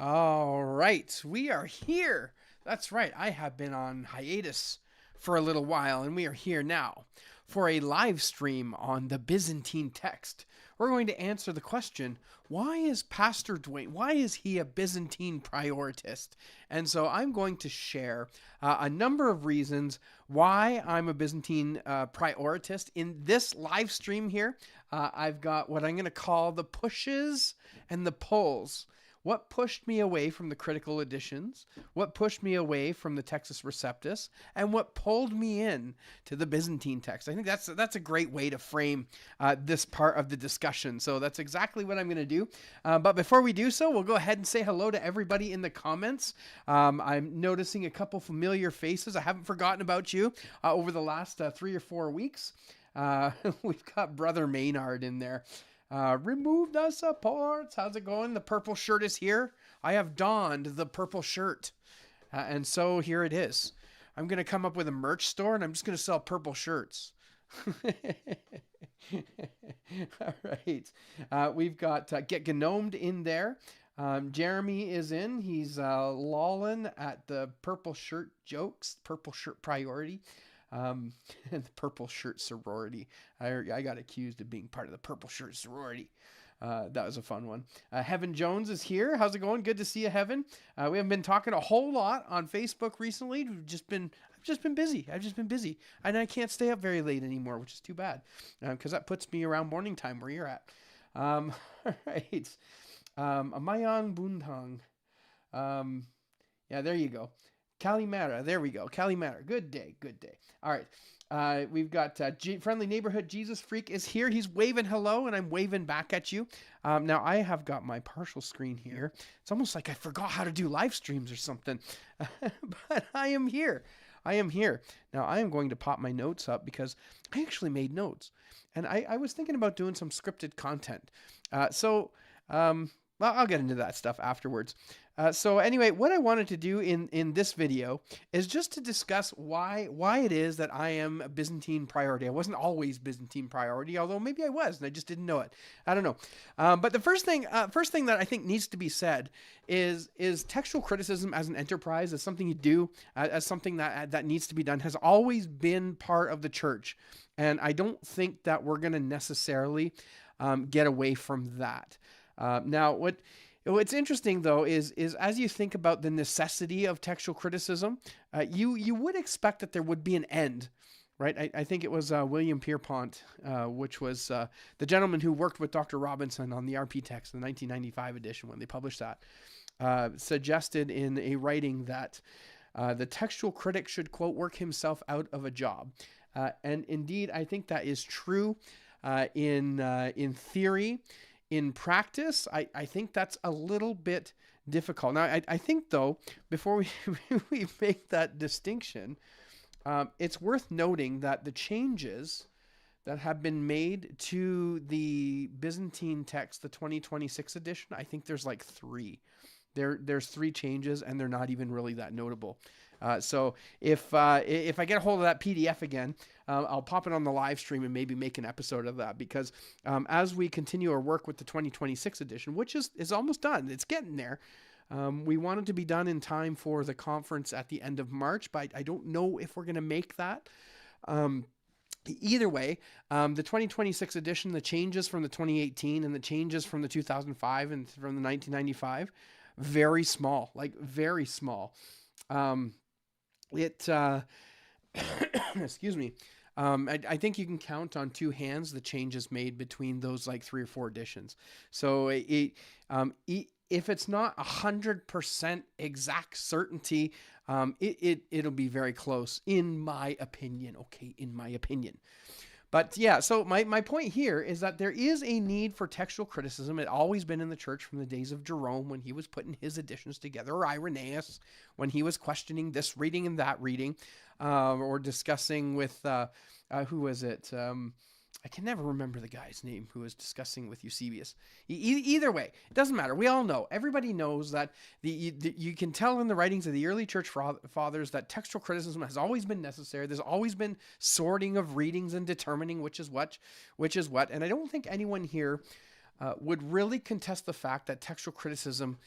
All right, we are here. That's right, I have been on hiatus for a little while, and we are here now for a live stream on the Byzantine Text. We're going to answer the question, why is Pastor Dwayne, why is he a Byzantine prioritist? And so I'm going to share a number of reasons why I'm a Byzantine prioritist. In this live stream here, I've got what I'm going to call the pushes and the pulls. What pushed me away from the critical editions, what pushed me away from the Textus Receptus, and what pulled me in to the Byzantine text. I think that's a great way to frame this part of the discussion. So that's exactly what I'm going to do. But before we do so, we'll go ahead and say hello to everybody in the comments. I'm noticing a couple familiar faces. I haven't forgotten about you over the last 3 or 4 weeks. We've got Brother Maynard in there. Remove the supports. How's it going? The purple shirt is here. I have donned the purple shirt. And so here it is. I'm going to come up with a merch store and I'm just going to sell purple shirts. All right. We've got Get Gnomed in there. Jeremy is in. He's lolling at the purple shirt jokes, purple shirt priority. And the purple shirt sorority. I got accused of being part of the purple shirt sorority. That was a fun one. Heaven Jones is here. How's it going? Good to see you, Heaven. We haven't been talking a whole lot on Facebook recently. I've just been busy. And I can't stay up very late anymore, which is too bad. Because that puts me around morning time where you're at. All right. Amayan Buntang. Yeah, there you go. Calimera, there we go. Calimera, good day. All right, we've got Friendly Neighborhood Jesus Freak is here. He's waving hello, and I'm waving back at you. Now, I have got my partial screen here. It's almost like I forgot how to do live streams or something, but I am here. Now, I am going to pop my notes up because I actually made notes, and I was thinking about doing some scripted content. Well, I'll get into that stuff afterwards. So anyway, what I wanted to do in this video is just to discuss why it is that I am a Byzantine priority. I wasn't always Byzantine priority, although maybe I was, and I just didn't know it. I don't know. But the first thing that I think needs to be said is textual criticism as an enterprise, as something you do, as something that needs to be done, has always been part of the church, and I don't think that we're going to necessarily get away from that. Now, what's interesting though is as you think about the necessity of textual criticism, you would expect that there would be an end, right? I think it was William Pierpont, which was the gentleman who worked with Dr. Robinson on the RP text, the 1995 edition when they published that, suggested in a writing that the textual critic should, quote, work himself out of a job. And indeed, I think that is true in theory. In practice, I think that's a little bit difficult. Now, I think, though, before we make that distinction, it's worth noting that the changes that have been made to the Byzantine text, the 2026 edition, I think there's like 3. There's 3 changes, and they're not even really that notable. So if I get a hold of that PDF again, I'll pop it on the live stream and maybe make an episode of that, because as we continue our work with the 2026 edition, which is almost done, it's getting there. We want it to be done in time for the conference at the end of March, but I don't know if we're going to make that. Either way, the 2026 edition, the changes from the 2018 and the changes from the 2005 and from the 1995, very small, like very small. Excuse me. I think you can count on 2 hands the changes made between those like 3 or 4 editions. So if it's not 100% exact certainty, it'll be very close, in my opinion. Okay, in my opinion. But yeah, so my point here is that there is a need for textual criticism. It's always been in the church from the days of Jerome when he was putting his editions together, or Irenaeus when he was questioning this reading and that reading, or discussing with, who was it? I can never remember the guy's name who was discussing with Eusebius. Either way, it doesn't matter. We all know. Everybody knows that you can tell in the writings of the early church fathers that textual criticism has always been necessary. There's always been sorting of readings and determining which is what. And I don't think anyone here would really contest the fact that textual criticism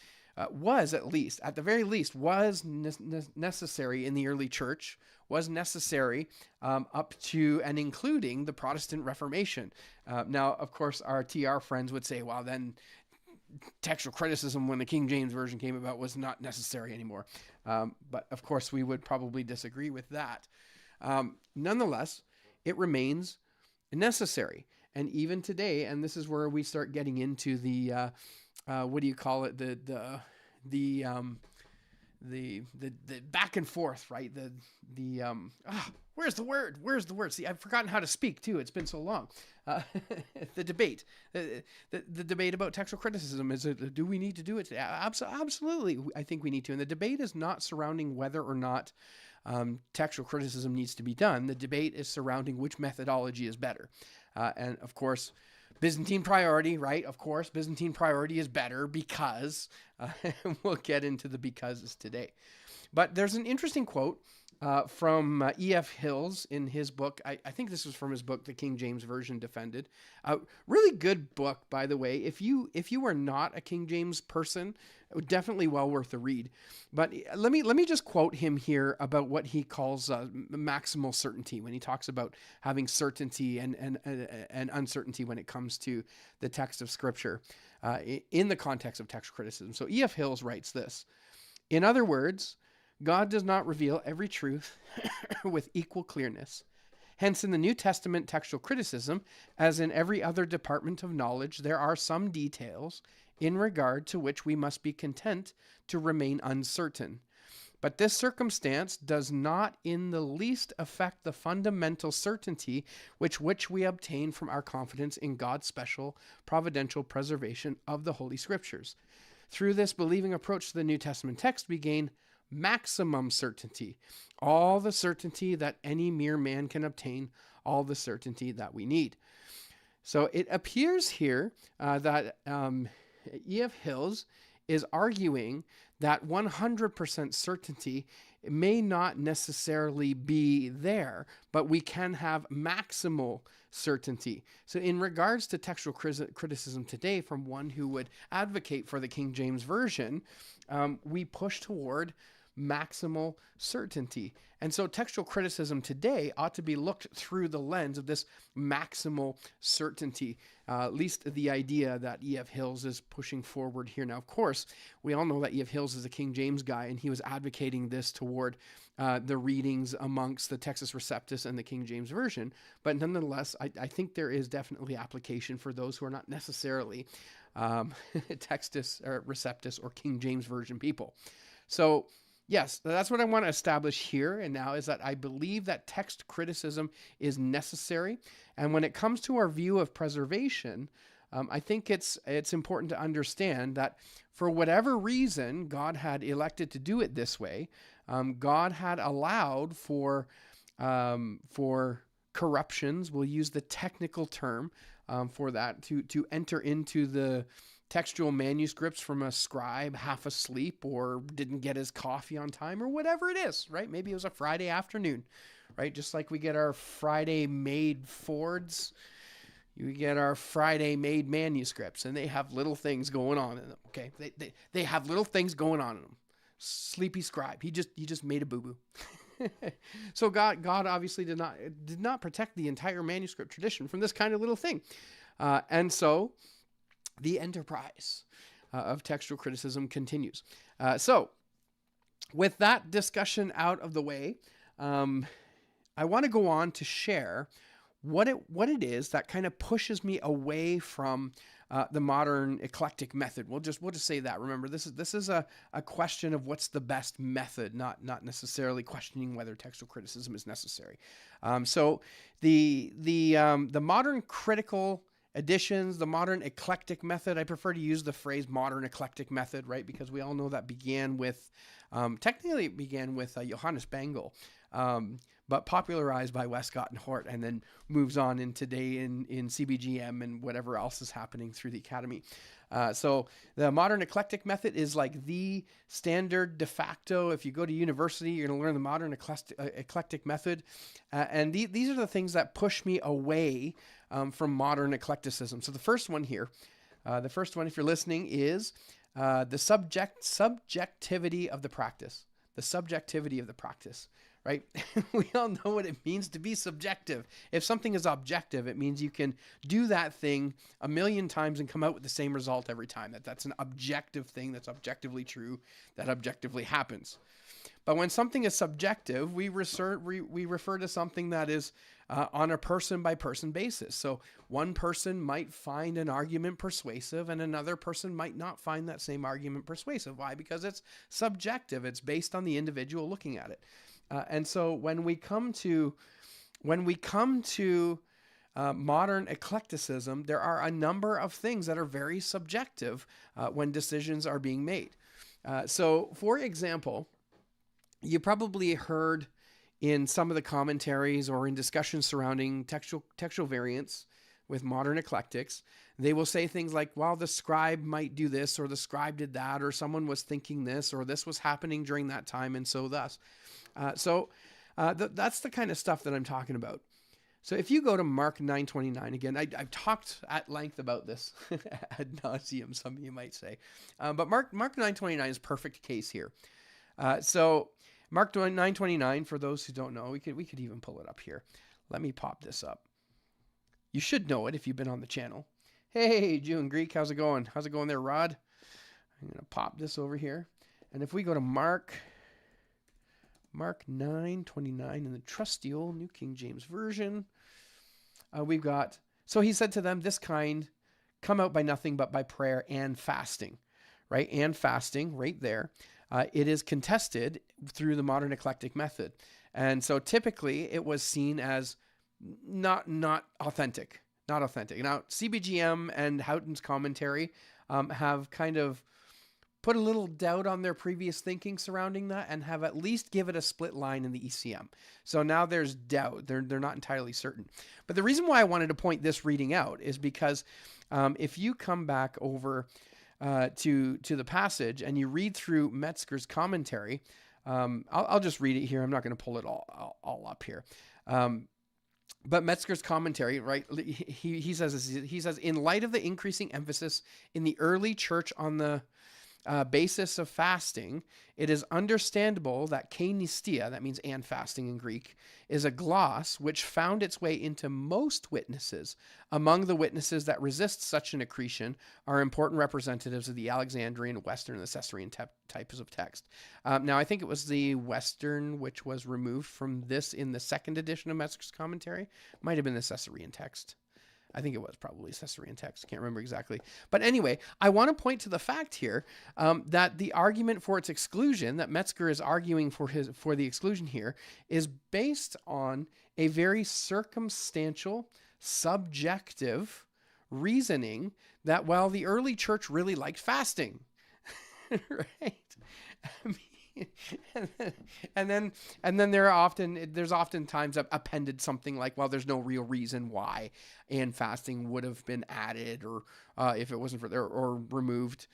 was at the very least, was necessary in the early church, was necessary up to and including the Protestant Reformation. Now, of course, our TR friends would say, well, then textual criticism when the King James Version came about was not necessary anymore. But of course, we would probably disagree with that. Nonetheless, it remains necessary. And even today, and this is where we start getting into the what do you call it? The back and forth, right? Where's the word? Where's the word? See, I've forgotten how to speak too. It's been so long. The debate, the debate about textual criticism is: do we need to do it? Absolutely, I think we need to. And the debate is not surrounding whether or not textual criticism needs to be done. The debate is surrounding which methodology is better. And of course, Byzantine priority, right? Of course, Byzantine priority is better because, we'll get into the becauses today. But there's an interesting quote from E.F. Hills in his book. I think this was from his book, The King James Version Defended. Really good book, by the way. If you are not a King James person, definitely well worth a read. But let me just quote him here about what he calls maximal certainty when he talks about having certainty and uncertainty when it comes to the text of Scripture in the context of textual criticism. So E.F. Hills writes this: in other words, God does not reveal every truth with equal clearness. Hence, in the New Testament textual criticism, as in every other department of knowledge, there are some details in regard to which we must be content to remain uncertain. But this circumstance does not in the least affect the fundamental certainty which we obtain from our confidence in God's special providential preservation of the Holy Scriptures. Through this believing approach to the New Testament text, we gain maximum certainty, all the certainty that any mere man can obtain, all the certainty that we need. So it appears here that E.F. Hills is arguing that 100% certainty may not necessarily be there, but we can have maximal certainty. So in regards to textual criticism today, from one who would advocate for the King James Version, we push toward maximal certainty. And so textual criticism today ought to be looked through the lens of this maximal certainty, at least the idea that E.F. Hills is pushing forward here. Now, of course, we all know that E.F. Hills is a King James guy, and he was advocating this toward the readings amongst the Textus Receptus and the King James Version. But nonetheless, I think there is definitely application for those who are not necessarily Textus Receptus or King James Version people. So yes, that's what I want to establish here and now, is that I believe that text criticism is necessary. And when it comes to our view of preservation, I think it's important to understand that for whatever reason God had elected to do it this way, God had allowed for corruptions, we'll use the technical term for that, to enter into the textual manuscripts from a scribe half asleep or didn't get his coffee on time or whatever it is, right? Maybe it was a Friday afternoon, right? Just like we get our Friday made Fords, you get our Friday made manuscripts, and they have little things going on in them, okay? They have little things going on in them. Sleepy scribe, he just made a boo-boo. So God obviously did not protect the entire manuscript tradition from this kind of little thing. And so the enterprise of textual criticism continues. So with that discussion out of the way, I want to go on to share what it is that kind of pushes me away from the modern eclectic method. We'll just say that. Remember, this is a question of what's the best method, not necessarily questioning whether textual criticism is necessary. So the modern critical editions, the modern eclectic method, I prefer to use the phrase modern eclectic method, right? Because we all know that technically it began with Johannes Bengel, but popularized by Westcott and Hort, and then moves on in today in CBGM and whatever else is happening through the Academy. So the modern eclectic method is like the standard de facto. If you go to university, you're going to learn the modern eclectic method. And these are the things that push me away from modern eclecticism. So the first one here, if you're listening, is the subjectivity of the practice. The subjectivity of the practice, right? We all know what it means to be subjective. If something is objective, it means you can do that thing a million times and come out with the same result every time. That's an objective thing that's objectively true, that objectively happens. But when something is subjective, we refer to something that is on a person-by-person basis. So one person might find an argument persuasive and another person might not find that same argument persuasive. Why? Because it's subjective. It's based on the individual looking at it. And so when we come to modern eclecticism, there are a number of things that are very subjective when decisions are being made. So, for example, you probably heard in some of the commentaries or in discussions surrounding textual variants with modern eclectics, they will say things like, well, the scribe might do this, or the scribe did that, or someone was thinking this, or this was happening during that time, and so thus. That's the kind of stuff that I'm talking about. So if you go to Mark 9:29, again, I've talked at length about this ad nauseum, some of you might say. But Mark 9:29 is a perfect case here. So Mark 9:29, for those who don't know, we could even pull it up here. Let me pop this up. You should know it if you've been on the channel. Hey, Jew and Greek, how's it going? How's it going there, Rod? I'm going to pop this over here. And if we go to Mark 9:29 in the trusty old New King James Version, we've got, so he said to them, this kind come out by nothing but by prayer and fasting, right? And fasting right there. It is contested through the modern eclectic method. And so typically it was seen as not authentic. Now, CBGM and Houghton's commentary have kind of put a little doubt on their previous thinking surrounding that and have at least give it a split line in the ECM. So now there's doubt. They're not entirely certain. But the reason why I wanted to point this reading out is because if you come back over to the passage and you read through Metzger's commentary, I'll just read it here. I'm not going to pull it all up here. But Metzger's commentary, right? He says, in light of the increasing emphasis in the early church on the basis of fasting, it is understandable that keinistia, that means and fasting in Greek, is a gloss which found its way into most witnesses. Among the witnesses that resist such an accretion are important representatives of the Alexandrian, Western, and the Caesarean types of text. Now, I think it was the Western which was removed from this in the second edition of Metzger's commentary. Might have been the Caesarean text. I think it was probably Caesarean text. Can't remember exactly. But anyway, I want to point to the fact here that the argument for its exclusion, that Metzger is arguing for the exclusion here, is based on a very circumstantial, subjective reasoning that, well, the early church really liked fasting, right? I mean, and then there's oftentimes appended something like, well, there's no real reason why and fasting would have been added, or if it wasn't for there, or removed.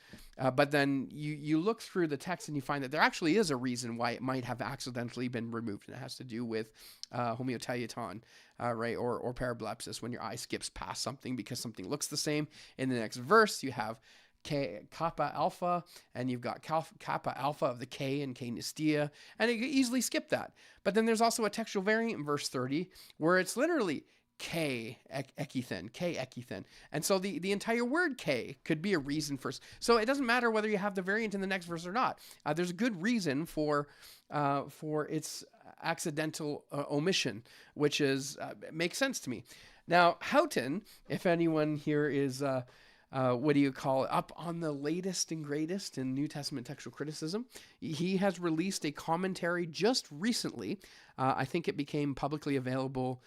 But then you look through the text and you find that there actually is a reason why it might have accidentally been removed, and it has to do with homoteleuton, right, or parablepsis, when your eye skips past something because something looks the same. In the next verse, you have kappa alpha, and you've got kappa alpha of the K in keinistia, and you can easily skip that. But then there's also a textual variant in verse 30 where it's literally K ekithen. And so the entire word K could be a reason for, so it doesn't matter whether you have the variant in the next verse or not. There's a good reason for its accidental omission, which is makes sense to me. Now, Houghton, if anyone here is up on the latest and greatest in New Testament textual criticism, he has released a commentary just recently. I think it became publicly available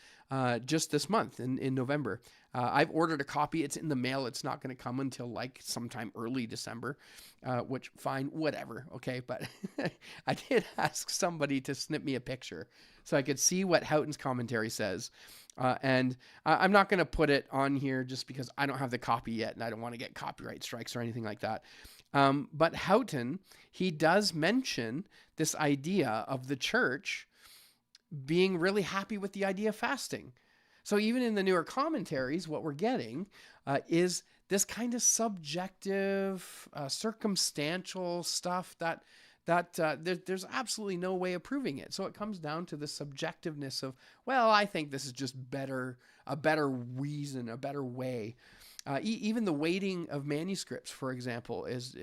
just this month in November. I've ordered a copy. It's in the mail. It's not going to come until like sometime early December, which fine, whatever. Okay. But I did ask somebody to snip me a picture so I could see what Houghton's commentary says. And I'm not going to put it on here just because I don't have the copy yet and I don't want to get copyright strikes or anything like that. But Houghton, he does mention this idea of the church being really happy with the idea of fasting. So even in the newer commentaries, what we're getting is this kind of subjective, circumstantial stuff that there's absolutely no way of proving it. So it comes down to the subjectiveness of, well, I think this is just better, a better reason, a better way. Even the weighting of manuscripts, for example, is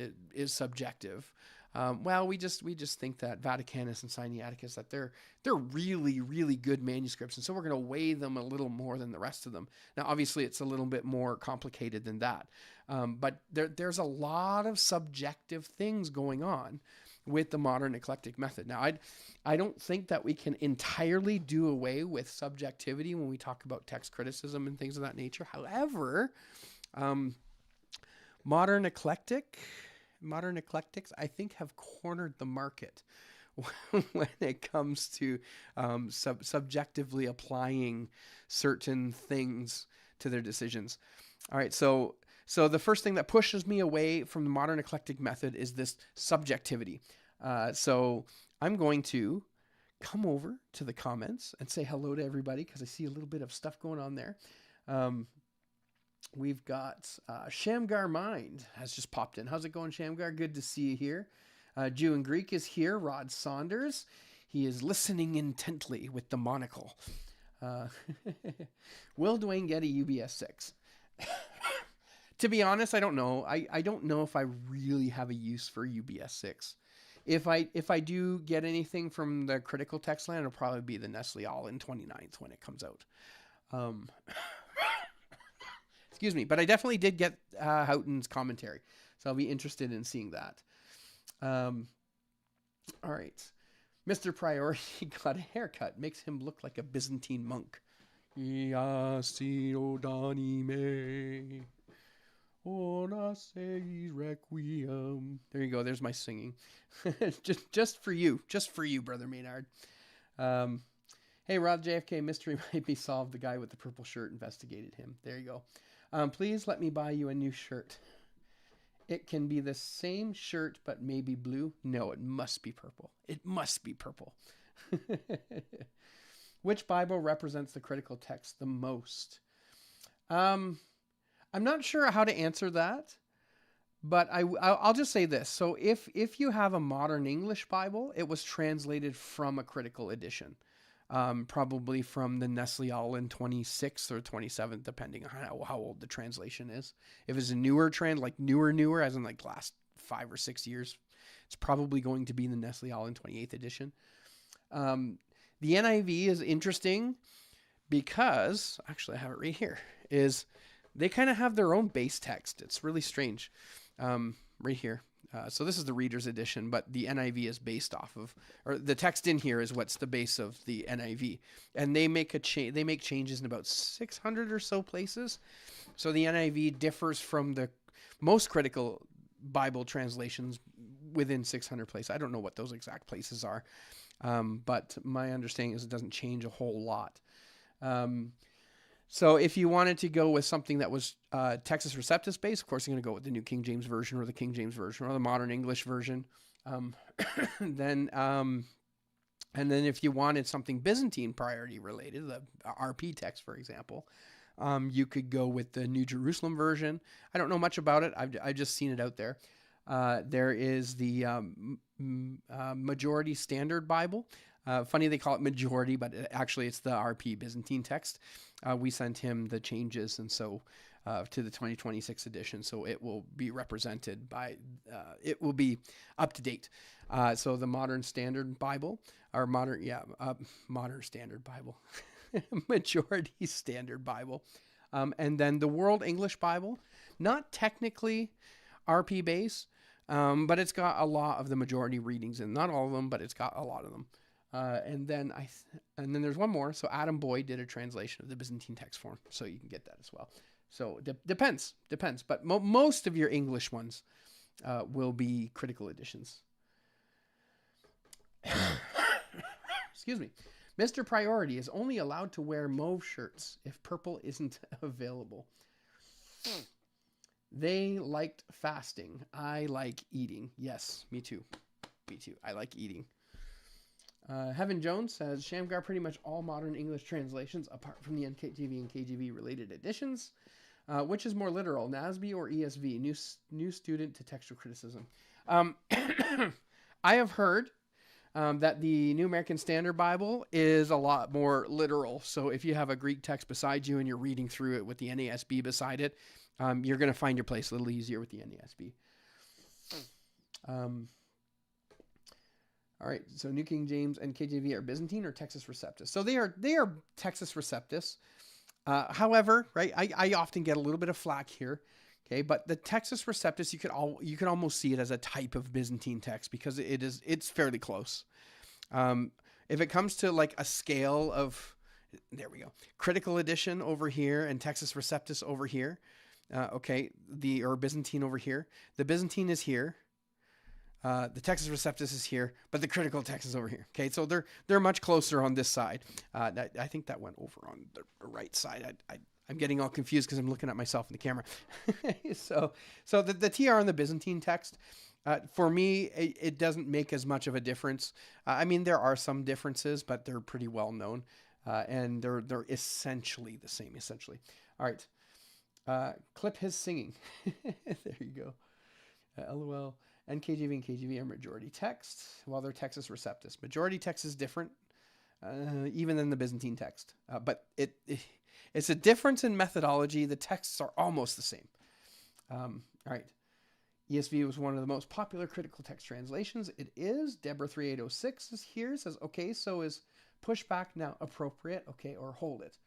subjective. Well, we just think that Vaticanus and Sinaiticus, that they're really, really good manuscripts, and so we're going to weigh them a little more than the rest of them. Now, obviously, it's a little bit more complicated than that, but there's a lot of subjective things going on with the modern eclectic method. Now, I don't think that we can entirely do away with subjectivity when we talk about text criticism and things of that nature. However, modern eclectics, I think, have cornered the market when it comes to subjectively applying certain things to their decisions. All right, so the first thing that pushes me away from the modern eclectic method is this subjectivity. So I'm going to come over to the comments and say hello to everybody, because I see a little bit of stuff going on there. We've got Shamgar Mind has just popped in. How's it going, Shamgar? Good to see you here. Jew and Greek is here. Rod Saunders. He is listening intently with the monocle. Will Dwayne get a UBS 6? To be honest, I don't know. I don't know if I really have a use for UBS 6. If I do get anything from the critical text line, it'll probably be the Nestle All-in 29th when it comes out. Excuse me, but I definitely did get Houghton's commentary, so I'll be interested in seeing that. All right. Mr. Priority got a haircut. Makes him look like a Byzantine monk. Requiem. There you go. There's my singing. just for you, Brother Maynard. Hey, Rod JFK, mystery might be solved. The guy with the purple shirt investigated him. There you go. Please let me buy you a new shirt. It can be the same shirt, but maybe blue. No, it must be purple. It must be purple. Which Bible represents the critical text the most? I'm not sure how to answer that, but I'll just say this. So if you have a modern English Bible, it was translated from a critical edition. Probably from the Nestle All-in 26th or 27th, depending on how old the translation is. If it's a newer like newer, as in like last 5 or 6 years, it's probably going to be the Nestle All-in 28th edition. The NIV is interesting because, actually I have it right here, is they kind of have their own base text. It's really strange. Right here. So this is the Reader's Edition, but the NIV is based off of, or the text in here is what's the base of the NIV, and they make changes in about 600 or so places. So the NIV differs from the most critical Bible translations within 600 places. I don't know what those exact places are, but my understanding is it doesn't change a whole lot. So if you wanted to go with something that was Textus Receptus based, of course, you're going to go with the New King James Version or the King James Version or the Modern English Version. And then if you wanted something Byzantine priority related, the RP text, for example, you could go with the New Jerusalem Version. I don't know much about it. I've just seen it out there. There is the Majority Standard Bible. Funny they call it majority, but actually it's the RP Byzantine text. We sent him the changes, and so to the 2026 edition, so it will be represented by, it will be up to date. So the Modern Standard Bible, or Modern Standard Bible, Majority Standard Bible, and then the World English Bible, not technically RP base, but it's got a lot of the majority readings in. Not all of them, but it's got a lot of them. And then there's one more. So Adam Boyd did a translation of the Byzantine text form, so you can get that as well. So depends. But most of your English ones will be critical editions. Excuse me. Mr. Priority is only allowed to wear mauve shirts if purple isn't available. They liked fasting. I like eating. Yes, me too. I like eating. Heaven Jones says, Shamgar pretty much all modern English translations apart from the NKJV and KJV related editions. Which is more literal, NASB or ESV? New student to textual criticism. Um, I have heard that the New American Standard Bible is a lot more literal. So if you have a Greek text beside you and you're reading through it with the NASB beside it, you're going to find your place a little easier with the NASB. All right, so New King James and KJV are Byzantine or Textus Receptus. So they are Textus Receptus. However, right, I often get a little bit of flack here. Okay, but the Textus Receptus, you could almost see it as a type of Byzantine text because it's fairly close. If it comes to like a scale of, there we go, critical edition over here and Textus Receptus over here, okay, or Byzantine over here. The Byzantine is here. The Textus Receptus is here, but the critical text is over here. Okay, so they're much closer on this side. I think that went over on the right side. I'm getting all confused because I'm looking at myself in the camera. so the TR in the Byzantine text, for me, it doesn't make as much of a difference. I mean, there are some differences, but they're pretty well known, and they're essentially the same. Essentially, all right. Clip his singing. There you go. LOL. NKJV and KJV are majority text, while they're Textus Receptus. Majority text is different, even than the Byzantine text, but it's a difference in methodology. The texts are almost the same. All right. ESV was one of the most popular critical text translations. It is. Deborah 3806 is here. Says, okay, so is pushback now appropriate? Okay, or hold it.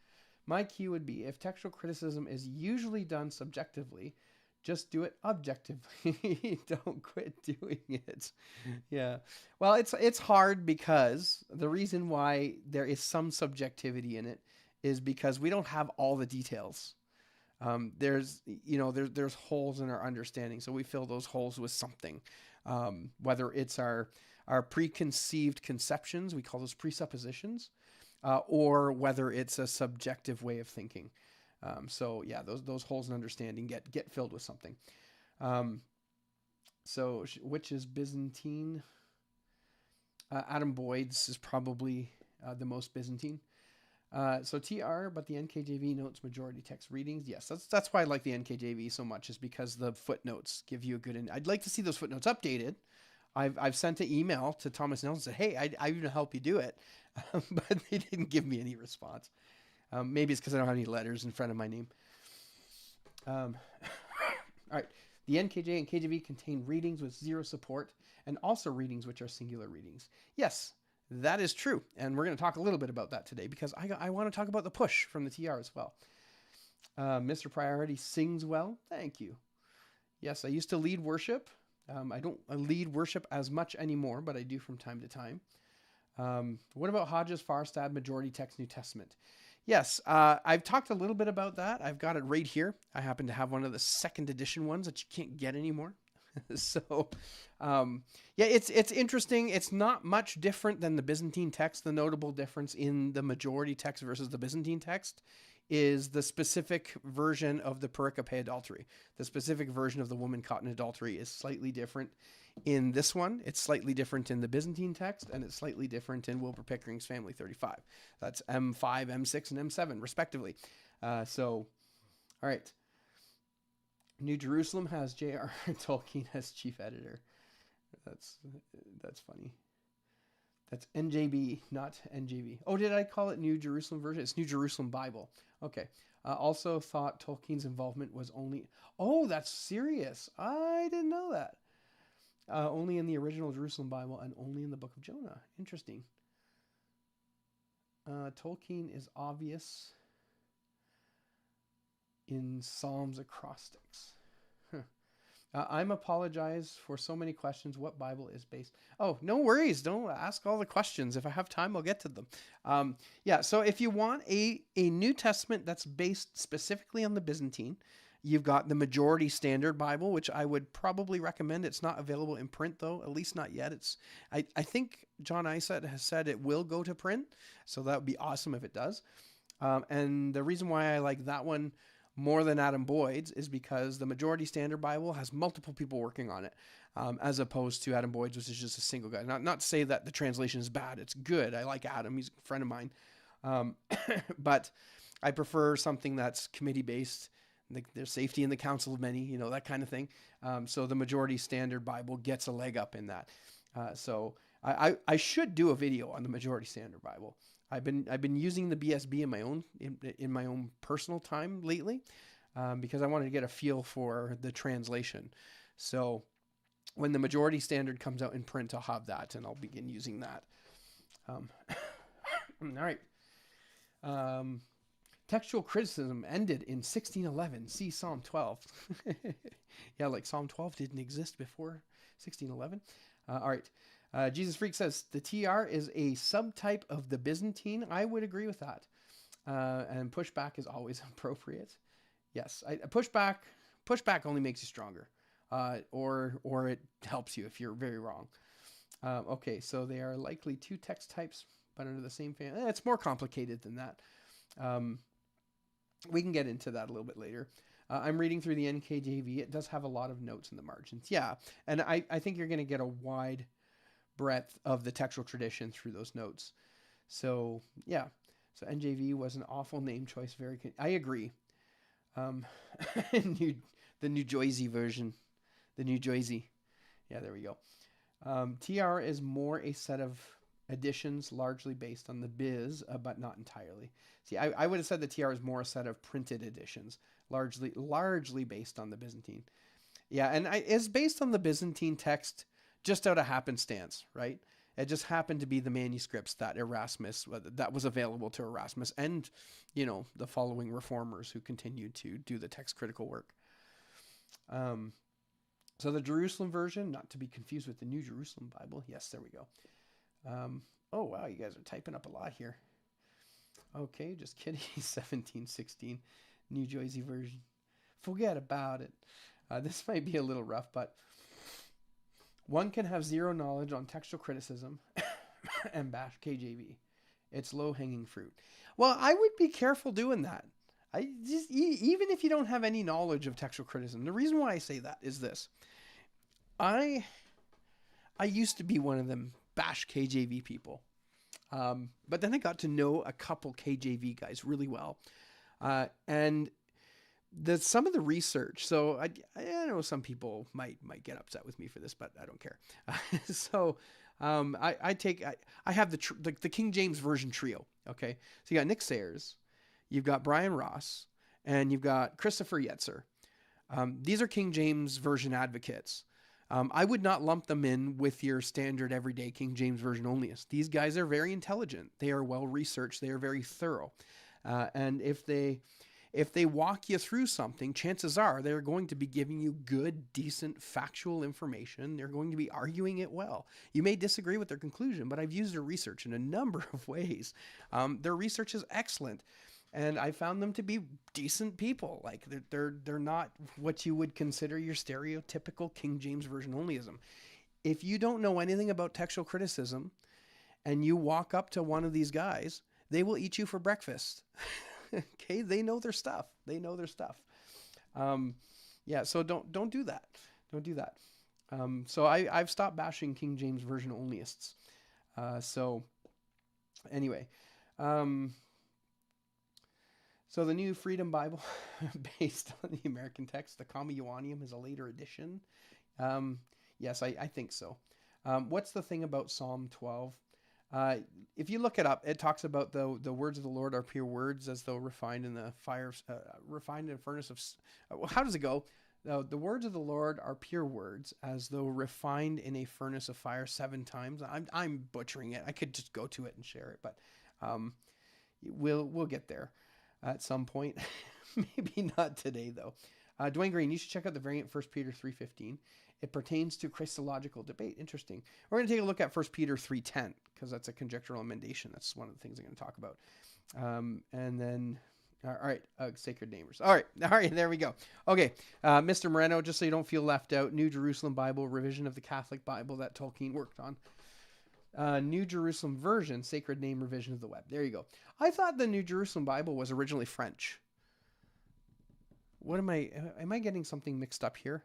My cue would be, if textual criticism is usually done subjectively, just do it objectively. Don't quit doing it. Yeah. Well, it's hard because the reason why there is some subjectivity in it is because we don't have all the details. There's holes in our understanding, so we fill those holes with something. Whether it's our preconceived conceptions, we call those presuppositions, or whether it's a subjective way of thinking. So yeah, those holes in understanding get filled with something. So which is Byzantine? Adam Boyd's is probably the most Byzantine. So TR, but the NKJV notes majority text readings. Yes, that's why I like the NKJV so much, is because the footnotes give you a good. I'd like to see those footnotes updated. I've sent an email to Thomas Nelson and said, hey, I even help you do it, but they didn't give me any response. Maybe it's because I don't have any letters in front of my name. All right. The NKJ and KJV contain readings with zero support and also readings which are singular readings. Yes, that is true. And we're going to talk a little bit about that today because I want to talk about the push from the TR as well. Mr. Priority sings well. Thank you. Yes, I used to lead worship. I don't lead worship as much anymore, but I do from time to time. What about Hodges, Farstad, majority text, New Testament? Yes, I've talked a little bit about that. I've got it right here. I happen to have one of the second edition ones that you can't get anymore. So, yeah, it's interesting. It's not much different than the Byzantine text. The notable difference in the majority text versus the Byzantine text is the specific version of the pericope adultery. The specific version of the woman caught in adultery is slightly different in this one. It's slightly different in the Byzantine text, and it's slightly different in Wilbur Pickering's Family 35. That's M5, M6, and M7, respectively. All right. New Jerusalem has J.R. Tolkien as chief editor. That's funny. That's NJB, not NJV. Oh, did I call it New Jerusalem version? It's New Jerusalem Bible. Okay. Also thought Tolkien's involvement was only... Oh, that's serious. I didn't know that. Only in the original Jerusalem Bible and only in the book of Jonah. Interesting. Tolkien is obvious in Psalms acrostics. I'm apologize for so many questions. What Bible is based? Oh, no worries. Don't ask all the questions. If I have time, I'll get to them. Yeah, so if you want a New Testament that's based specifically on the Byzantine, you've got the Majority Standard Bible, which I would probably recommend. It's not available in print, though, at least not yet. I think John Isett has said it will go to print, so that would be awesome if it does. And the reason why I like that one more than Adam Boyd's is because the Majority Standard Bible has multiple people working on it, as opposed to Adam Boyd's, which is just a single guy. Not to say that the translation is bad. It's good. I like Adam. He's a friend of mine. But I prefer something that's committee-based There's safety in the counsel of many, that kind of thing. So the Majority Standard Bible gets a leg up in that. So I should do a video on the Majority Standard Bible. I've been using the BSB in my own personal time lately, because I wanted to get a feel for the translation. So when the Majority Standard comes out in print, I'll have that, and I'll begin using that. All right. Textual criticism ended in 1611. See Psalm 12. Yeah, like Psalm 12 didn't exist before 1611. All right. Jesus Freak says the TR is a subtype of the Byzantine. I would agree with that. And pushback is always appropriate. Yes, pushback only makes you stronger, or it helps you if you're very wrong. Okay, so they are likely two text types, but under the same family. It's more complicated than that. We can get into that a little bit later. I'm reading through the NKJV. It does have a lot of notes in the margins. Yeah, and I think you're going to get a wide breadth of the textual tradition through those notes. So, yeah. So NJV was an awful name choice. I agree. The New Jersey version. The New Jersey. Yeah, there we go. TR is more a set of editions largely based on the Biz, but not entirely. See, I would have said the TR is more a set of printed editions, largely based on the Byzantine. Yeah, and it's based on the Byzantine text just out of happenstance, right? It just happened to be the manuscripts that was available to Erasmus and, the following reformers who continued to do the text critical work. So the Jerusalem version, not to be confused with the New Jerusalem Bible. Yes, there we go. Oh, wow, you guys are typing up a lot here. Okay, just kidding. 1716, New Jersey version. Forget about it. This might be a little rough, but one can have zero knowledge on textual criticism and bash KJV. It's low-hanging fruit. Well, I would be careful doing that. Even if you don't have any knowledge of textual criticism. The reason why I say that is this. I used to be one of them bash KJV people. But then I got to know a couple KJV guys really well. And some of the research, so I know some people might get upset with me for this, but I don't care. So I have the King James Version trio. Okay, so you got Nick Sayers, you've got Brian Ross, and you've got Christopher Yetzer. These are King James Version advocates. I would not lump them in with your standard everyday King James Version onlyists. These guys are very intelligent. They are well researched. They are very thorough. And if they walk you through something, chances are they're going to be giving you good, decent, factual information. They're going to be arguing it well. You may disagree with their conclusion, but I've used their research in a number of ways. Their research is excellent. And I found them to be decent people. Like they're not what you would consider your stereotypical King James Version onlyism. If you don't know anything about textual criticism and you walk up to one of these guys, they will eat you for breakfast. Okay, they know their stuff. Yeah, so don't do that. Don't do that. So I've stopped bashing King James Version onlyists. So anyway. So the New Freedom Bible, based on the American text, the Comma Ioannium is a later edition. Yes, I think so. What's the thing about Psalm 12? If you look it up, it talks about the words of the Lord are pure words, as though refined in the fire, refined in a furnace of. How does it go? The words of the Lord are pure words, as though refined in a furnace of fire 7 times. I'm butchering it. I could just go to it and share it, but we'll get there at some point. Maybe not today, though. Dwayne Green, you should check out the variant 1 Peter 3:15. It pertains to Christological debate. Interesting. We're going to take a look at 1 Peter 3:10, because that's a conjectural emendation. That's one of the things I'm going to talk about. And then, all right, sacred namers. All right, there we go. Okay, Mr. Moreno, just so you don't feel left out, New Jerusalem Bible, revision of the Catholic Bible that Tolkien worked on. New Jerusalem Version, Sacred Name Revision of the Web. There you go. I thought the New Jerusalem Bible was originally French. What am I getting something mixed up here?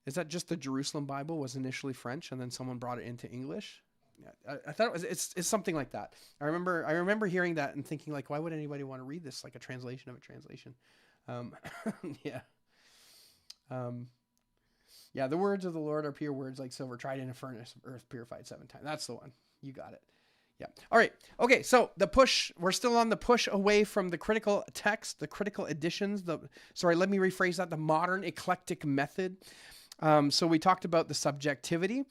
Is that just the Jerusalem Bible was initially French and then someone brought it into English? Yeah, I thought it's something like that. I remember hearing that and thinking, like, why would anybody want to read this like a translation of a translation? Um, yeah. Um, yeah, the words of the Lord are pure words like silver tried in a furnace, earth purified 7 times. That's the one. You got it. Yeah. All right. Okay. So the push, we're still on the push away from the critical text, the critical editions. Let me rephrase that. The modern eclectic method. So we talked about the subjectivity.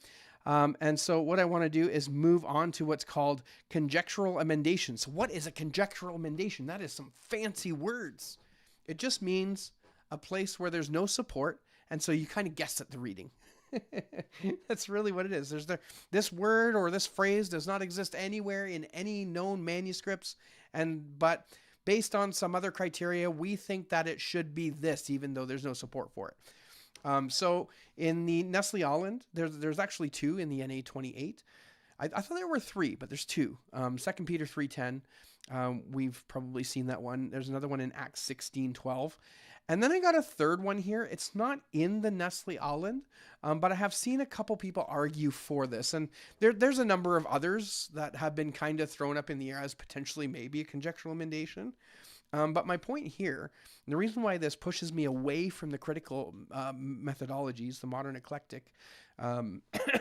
And so what I want to do is move on to what's called conjectural emendation. So what is a conjectural emendation? That is some fancy words. It just means a place where there's no support. And so you kind of guess at the reading. That's really what it is. This word or this phrase does not exist anywhere in any known manuscripts, but based on some other criteria, we think that it should be this, even though there's no support for it. So in the Nestle Aland, there's actually two in the NA28. I thought there were three, but there's two. 2 Peter 3:10. We've probably seen that one. There's another one in Acts 16:12. And then I got a third one here. It's not in the Nestle Aland, but I have seen a couple people argue for this. And there's a number of others that have been kind of thrown up in the air as potentially maybe a conjectural emendation. But my point here, and the reason why this pushes me away from the critical methodologies, the modern eclectic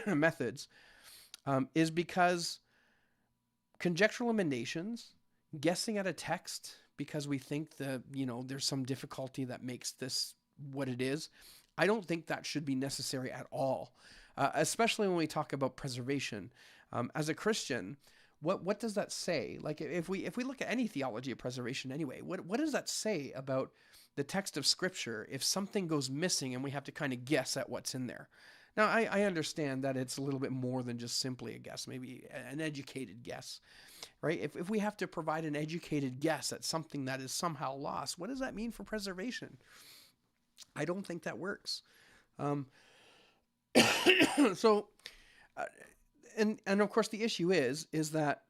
methods, is because conjectural emendations, guessing at a text because we think that, there's some difficulty that makes this what it is, I don't think that should be necessary at all, especially when we talk about preservation. As a Christian, what does that say? Like if we look at any theology of preservation anyway, what does that say about the text of Scripture if something goes missing and we have to kind of guess at what's in there? Now, I understand that it's a little bit more than just simply a guess, maybe an educated guess, right? If we have to provide an educated guess at something that is somehow lost, what does that mean for preservation? I don't think that works. So, and of course, the issue is that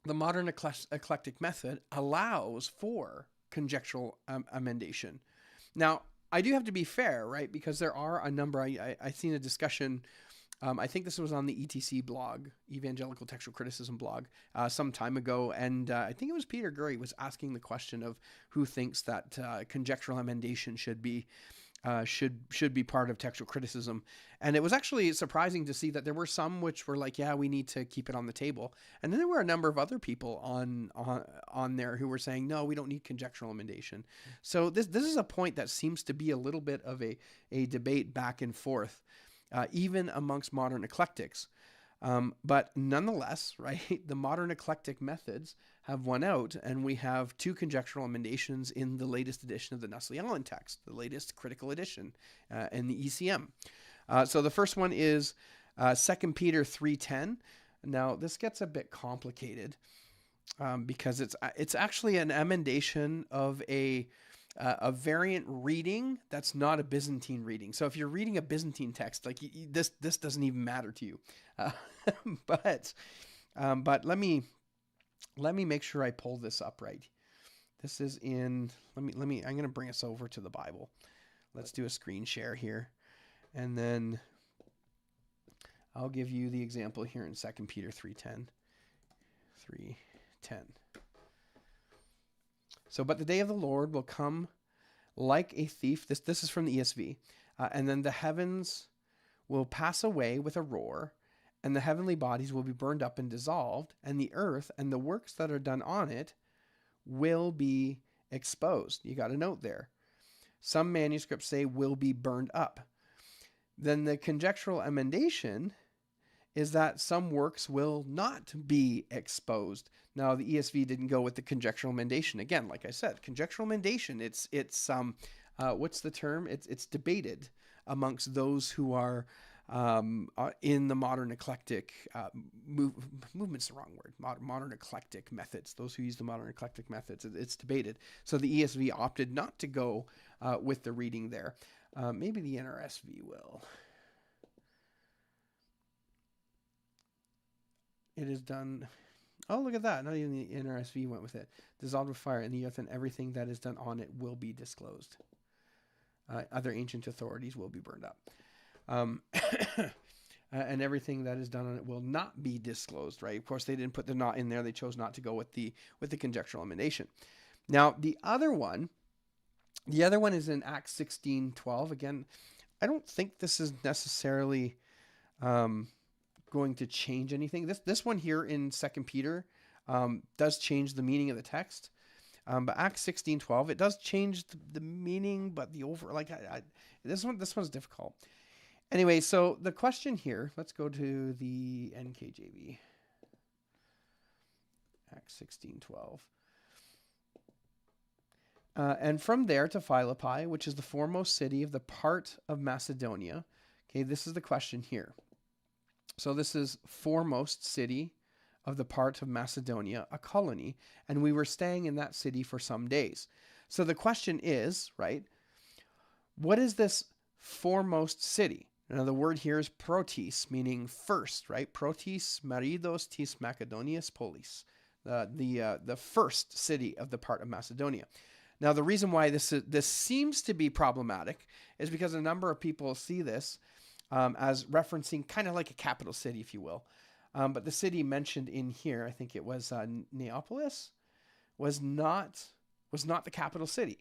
the modern eclectic method allows for conjectural emendation. Now, I do have to be fair, right? Because there are a number, I've seen a discussion, I think this was on the ETC blog, Evangelical Textual Criticism blog, some time ago. And I think it was Peter Gurry was asking the question of who thinks that conjectural emendation should be part of textual criticism. And it was actually surprising to see that there were some which were like, yeah, we need to keep it on the table. And then there were a number of other people on there who were saying, no, we don't need conjectural emendation. So this is a point that seems to be a little bit of a debate back and forth, even amongst modern eclectics. But nonetheless, right, the modern eclectic methods have won out, and we have two conjectural emendations in the latest edition of the Nestle Aland text, the latest critical edition in the ECM. So the first one is 2 Peter 3:10. Now, this gets a bit complicated because it's actually an emendation of a variant reading that's not a Byzantine reading. So if you're reading a Byzantine text, like this doesn't even matter to you. But let me make sure I pull this up right. This is in, I'm going to bring us over to the Bible. Let's do a screen share here. And then I'll give you the example here in 2 Peter 3:10. 3:10. So, but the day of the Lord will come like a thief. This is from the ESV. And then the heavens will pass away with a roar, and the heavenly bodies will be burned up and dissolved, and the earth and the works that are done on it will be exposed. You got a note there. Some manuscripts say will be burned up. Then the conjectural emendation is that some works will not be exposed. Now, the ESV didn't go with the conjectural emendation. Again, like I said, conjectural emendation, it's what's the term? It's debated amongst those who are in the modern eclectic movement's the wrong word. Modern eclectic methods. Those who use the modern eclectic methods, it's debated. So the ESV opted not to go with the reading there. Maybe the NRSV will. It is done. Oh, look at that. Not even the NRSV went with it. Dissolved with fire in the earth, and everything that is done on it will be disclosed. Other ancient authorities will be burned up. And everything that is done on it will not be disclosed, right? Of course, they didn't put the not in there. They chose not to go with the conjectural emendation. Now, the other one The other one is in Acts 16:12. Again, I don't think this is necessarily um, going to change anything. This one here in Second Peter does change the meaning of the text. But Acts 16:12, it does change the meaning, but the over like this one's difficult. Anyway, so the question here, let's go to the NKJV. Acts 16:12. And from there to Philippi, which is the foremost city of the part of Macedonia. Okay, this is the question here. So this is foremost city of the part of Macedonia, a colony, and we were staying in that city for some days. So the question is, right, what is this foremost city? Now the word here is protis, meaning first, right? Protis maridos tis Macedonias polis, the first city of the part of Macedonia. Now, the reason why this seems to be problematic is because a number of people see this as referencing kind of like a capital city, if you will. But the city mentioned in here, I think it was Neapolis, was not the capital city.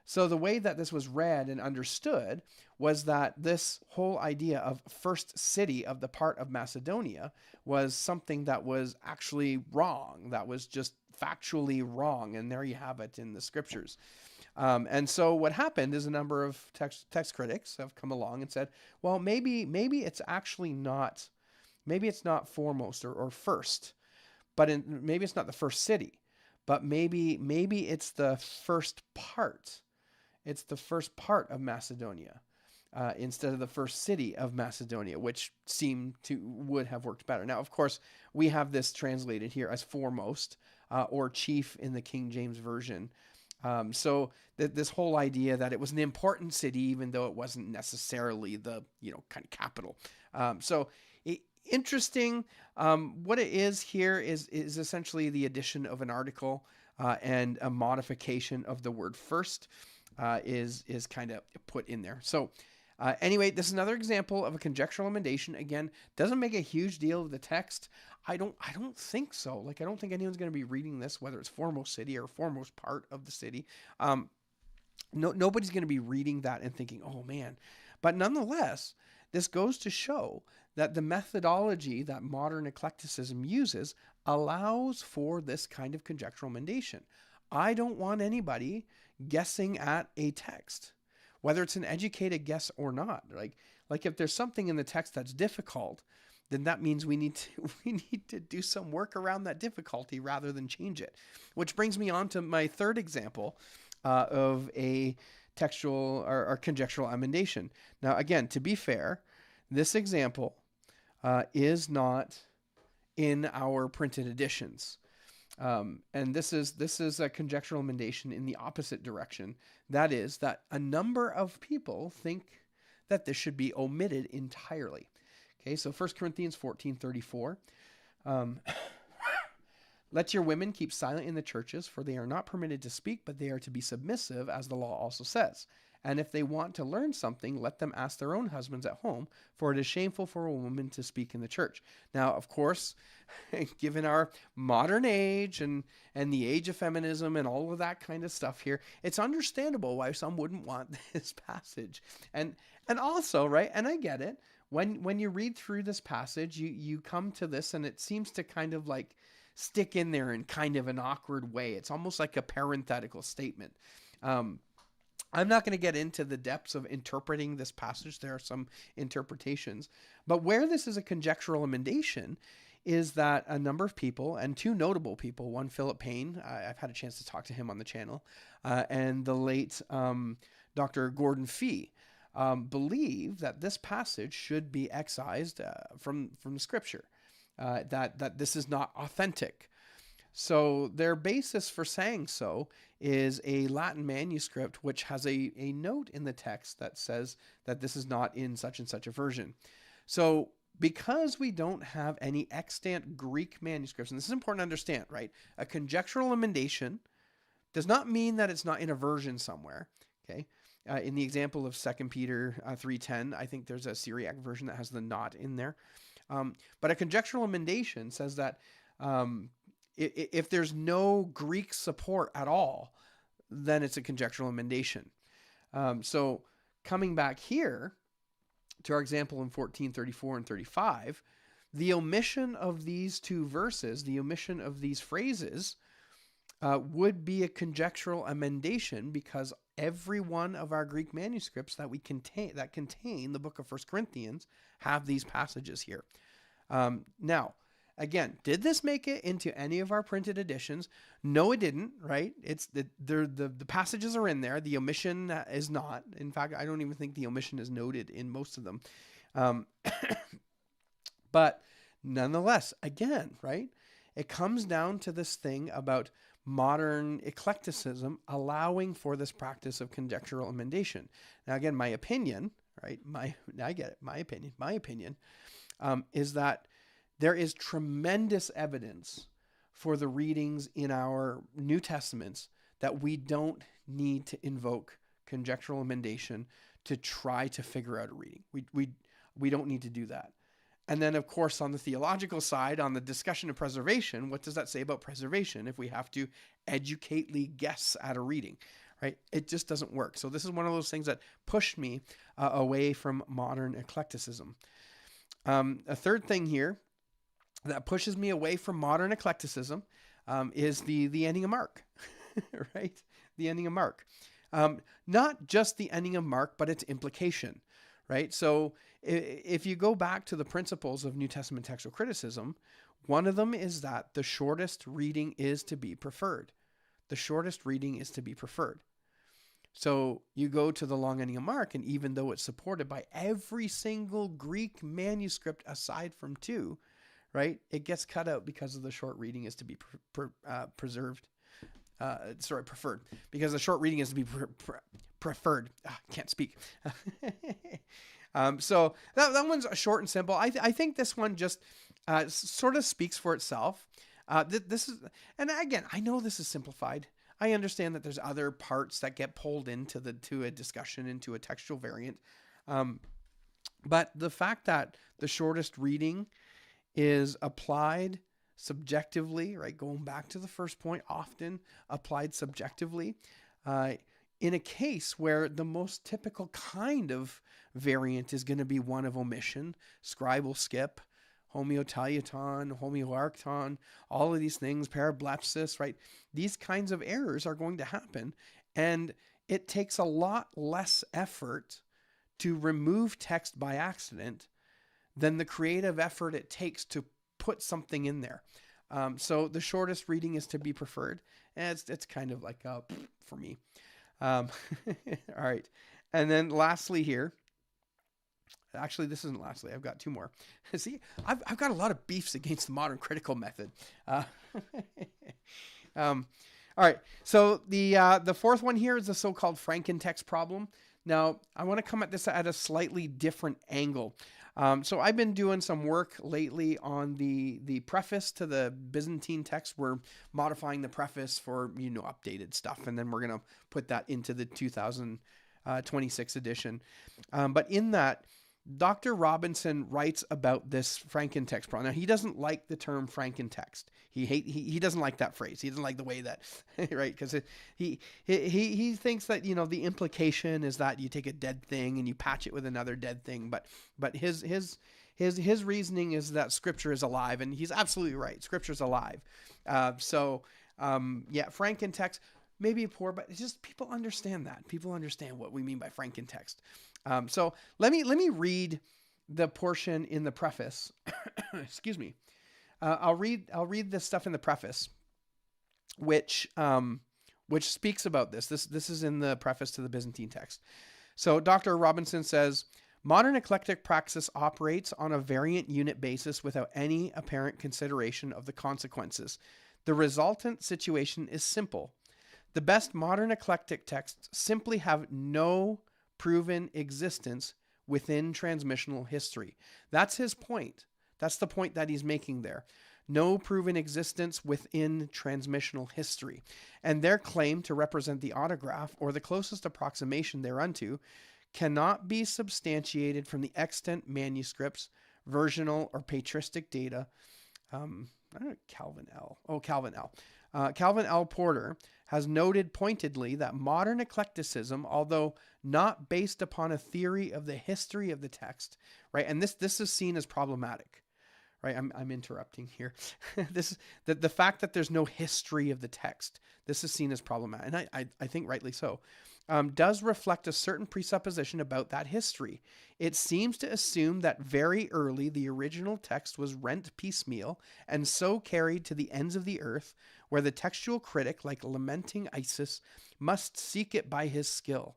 So the way that this was read and understood was that this whole idea of first city of the part of Macedonia was something that was actually wrong, that was just factually wrong. And there you have it in the scriptures. And so what happened is a number of text critics have come along and said, well, maybe it's actually not, maybe it's not foremost or first, but maybe it's not the first city, but maybe it's the first part. It's the first part of Macedonia instead of the first city of Macedonia, which would have worked better. Now, of course, we have this translated here as foremost or chief in the King James Version. So this whole idea that it was an important city, even though it wasn't necessarily the kind of capital. Interesting. What it is here is essentially the addition of an article and a modification of the word first. Is kind of put in there. So anyway, this is another example of a conjectural emendation. Again, doesn't make a huge deal of the text. I don't think so. Like, I don't think anyone's going to be reading this, whether it's foremost city or foremost part of the city. Nobody's going to be reading that and thinking, oh man. But nonetheless, this goes to show that the methodology that modern eclecticism uses allows for this kind of conjectural emendation. I don't want anybody guessing at a text, whether it's an educated guess or not. Like if there's something in the text that's difficult, then that means we need to do some work around that difficulty rather than change it. Which brings me on to my third example of a textual or conjectural emendation. Now, again, to be fair, this example is not in our printed editions. And this is a conjectural emendation in the opposite direction. That is that a number of people think that this should be omitted entirely. Okay, so 1 Corinthians 14:34. Let your women keep silent in the churches, for they are not permitted to speak, but they are to be submissive, as the law also says. And if they want to learn something, let them ask their own husbands at home, for it is shameful for a woman to speak in the church. Now, of course, given our modern age and the age of feminism and all of that kind of stuff here, it's understandable why some wouldn't want this passage. And also, right, and I get it, when you read through this passage, you come to this and it seems to kind of like stick in there in kind of an awkward way. It's almost like a parenthetical statement. I'm not going to get into the depths of interpreting this passage. There are some interpretations. But where this is a conjectural emendation is that a number of people, and two notable people, one Philip Payne, I've had a chance to talk to him on the channel, and the late Dr. Gordon Fee, believe that this passage should be excised from the scripture, that this is not authentic. So their basis for saying so is a Latin manuscript which has a note in the text that says that this is not in such and such a version. So because we don't have any extant Greek manuscripts, and this is important to understand, right? A conjectural emendation does not mean that it's not in a version somewhere, okay? In the example of 2 Peter 3:10, I think there's a Syriac version that has the not in there. But a conjectural emendation says that if there's no Greek support at all, then it's a conjectural emendation. So coming back here to our example in 14:34 and 35, the omission of these two verses, the omission of these phrases, would be a conjectural emendation, because every one of our Greek manuscripts that contain the book of 1 Corinthians have these passages here. Now, again, did this make it into any of our printed editions? No, it didn't, right? The passages are in there. The omission is not. In fact, I don't even think the omission is noted in most of them. But nonetheless, again, right? It comes down to this thing about modern eclecticism allowing for this practice of conjectural emendation. Now, again, my opinion, right? I get it. My opinion is that there is tremendous evidence for the readings in our New Testaments that we don't need to invoke conjectural emendation to try to figure out a reading. We don't need to do that. And then, of course, on the theological side, on the discussion of preservation, what does that say about preservation if we have to educately guess at a reading, right? It just doesn't work. So this is one of those things that pushed me away from modern eclecticism. A third thing here that pushes me away from modern eclecticism is the ending of Mark, right? The ending of Mark. Not just the ending of Mark, but its implication, right? So if you go back to the principles of New Testament textual criticism, one of them is that the shortest reading is to be preferred. The shortest reading is to be preferred. So you go to the long ending of Mark, and even though it's supported by every single Greek manuscript aside from two, right, it gets cut out because of the short reading is to be preferred. Because the short reading is to be preferred. Can't speak. So that one's short and simple. I think this one just sort of speaks for itself. This is, and again, I know this is simplified. I understand that there's other parts that get pulled into a discussion, into a textual variant. But the fact that the shortest reading is applied subjectively, right? Going back to the first point, often applied subjectively, in a case where the most typical kind of variant is going to be one of omission, scribal skip, homeoteleuton, homeoarchton, all of these things, parablepsis, right? These kinds of errors are going to happen, and it takes a lot less effort to remove text by accident than the creative effort it takes to put something in there. So the shortest reading is to be preferred, and it's kind of like for me. All right. And then lastly here, actually, this isn't lastly, I've got two more. See, I've got a lot of beefs against the modern critical method. All right. So the fourth one here is the so-called Frankentext problem. Now, I want to come at this at a slightly different angle. So I've been doing some work lately on the preface to the Byzantine text. We're modifying the preface for, updated stuff, and then we're going to put that into the 2026 edition. But in that, Dr. Robinson writes about this Frankentext problem. Now, he doesn't like the term Frankentext. He doesn't like that phrase. He doesn't like the way that, right? Because he thinks that, the implication is that you take a dead thing and you patch it with another dead thing. But his reasoning is that Scripture is alive, and he's absolutely right. Scripture is alive. Frankentext may be poor, but it's just people understand that. People understand what we mean by Frankentext. So let me read the portion in the preface. Excuse me. I'll read this stuff in the preface, which speaks about this. This is in the preface to the Byzantine text. So Dr. Robinson says, modern eclectic praxis operates on a variant unit basis without any apparent consideration of the consequences. The resultant situation is simple. The best modern eclectic texts simply have no proven existence within transmissional history. That's his point. That's the point that he's making there. No proven existence within transmissional history. And their claim to represent the autograph, or the closest approximation thereunto, cannot be substantiated from the extant manuscripts, versional or patristic data, I don't know, Calvin L. Oh, Calvin L. Calvin L. Porter has noted pointedly that modern eclecticism, although not based upon a theory of the history of the text, right? And this is seen as problematic, right? I'm interrupting here. This the fact that there's no history of the text, this is seen as problematic, and I think rightly so. Does reflect a certain presupposition about that history. It seems to assume that very early the original text was rent piecemeal and so carried to the ends of the earth, where the textual critic, like lamenting Isis, must seek it by his skill.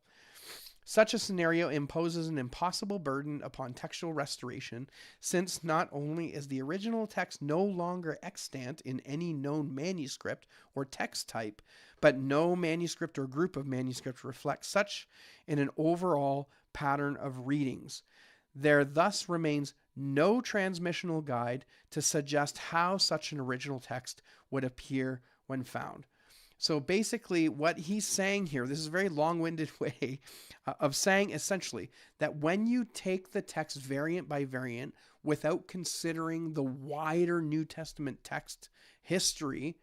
Such a scenario imposes an impossible burden upon textual restoration, since not only is the original text no longer extant in any known manuscript or text type, but no manuscript or group of manuscripts reflects such in an overall pattern of readings. There thus remains no transmissional guide to suggest how such an original text would appear when found. So basically what he's saying here, this is a very long-winded way of saying essentially that when you take the text variant by variant without considering the wider New Testament text history,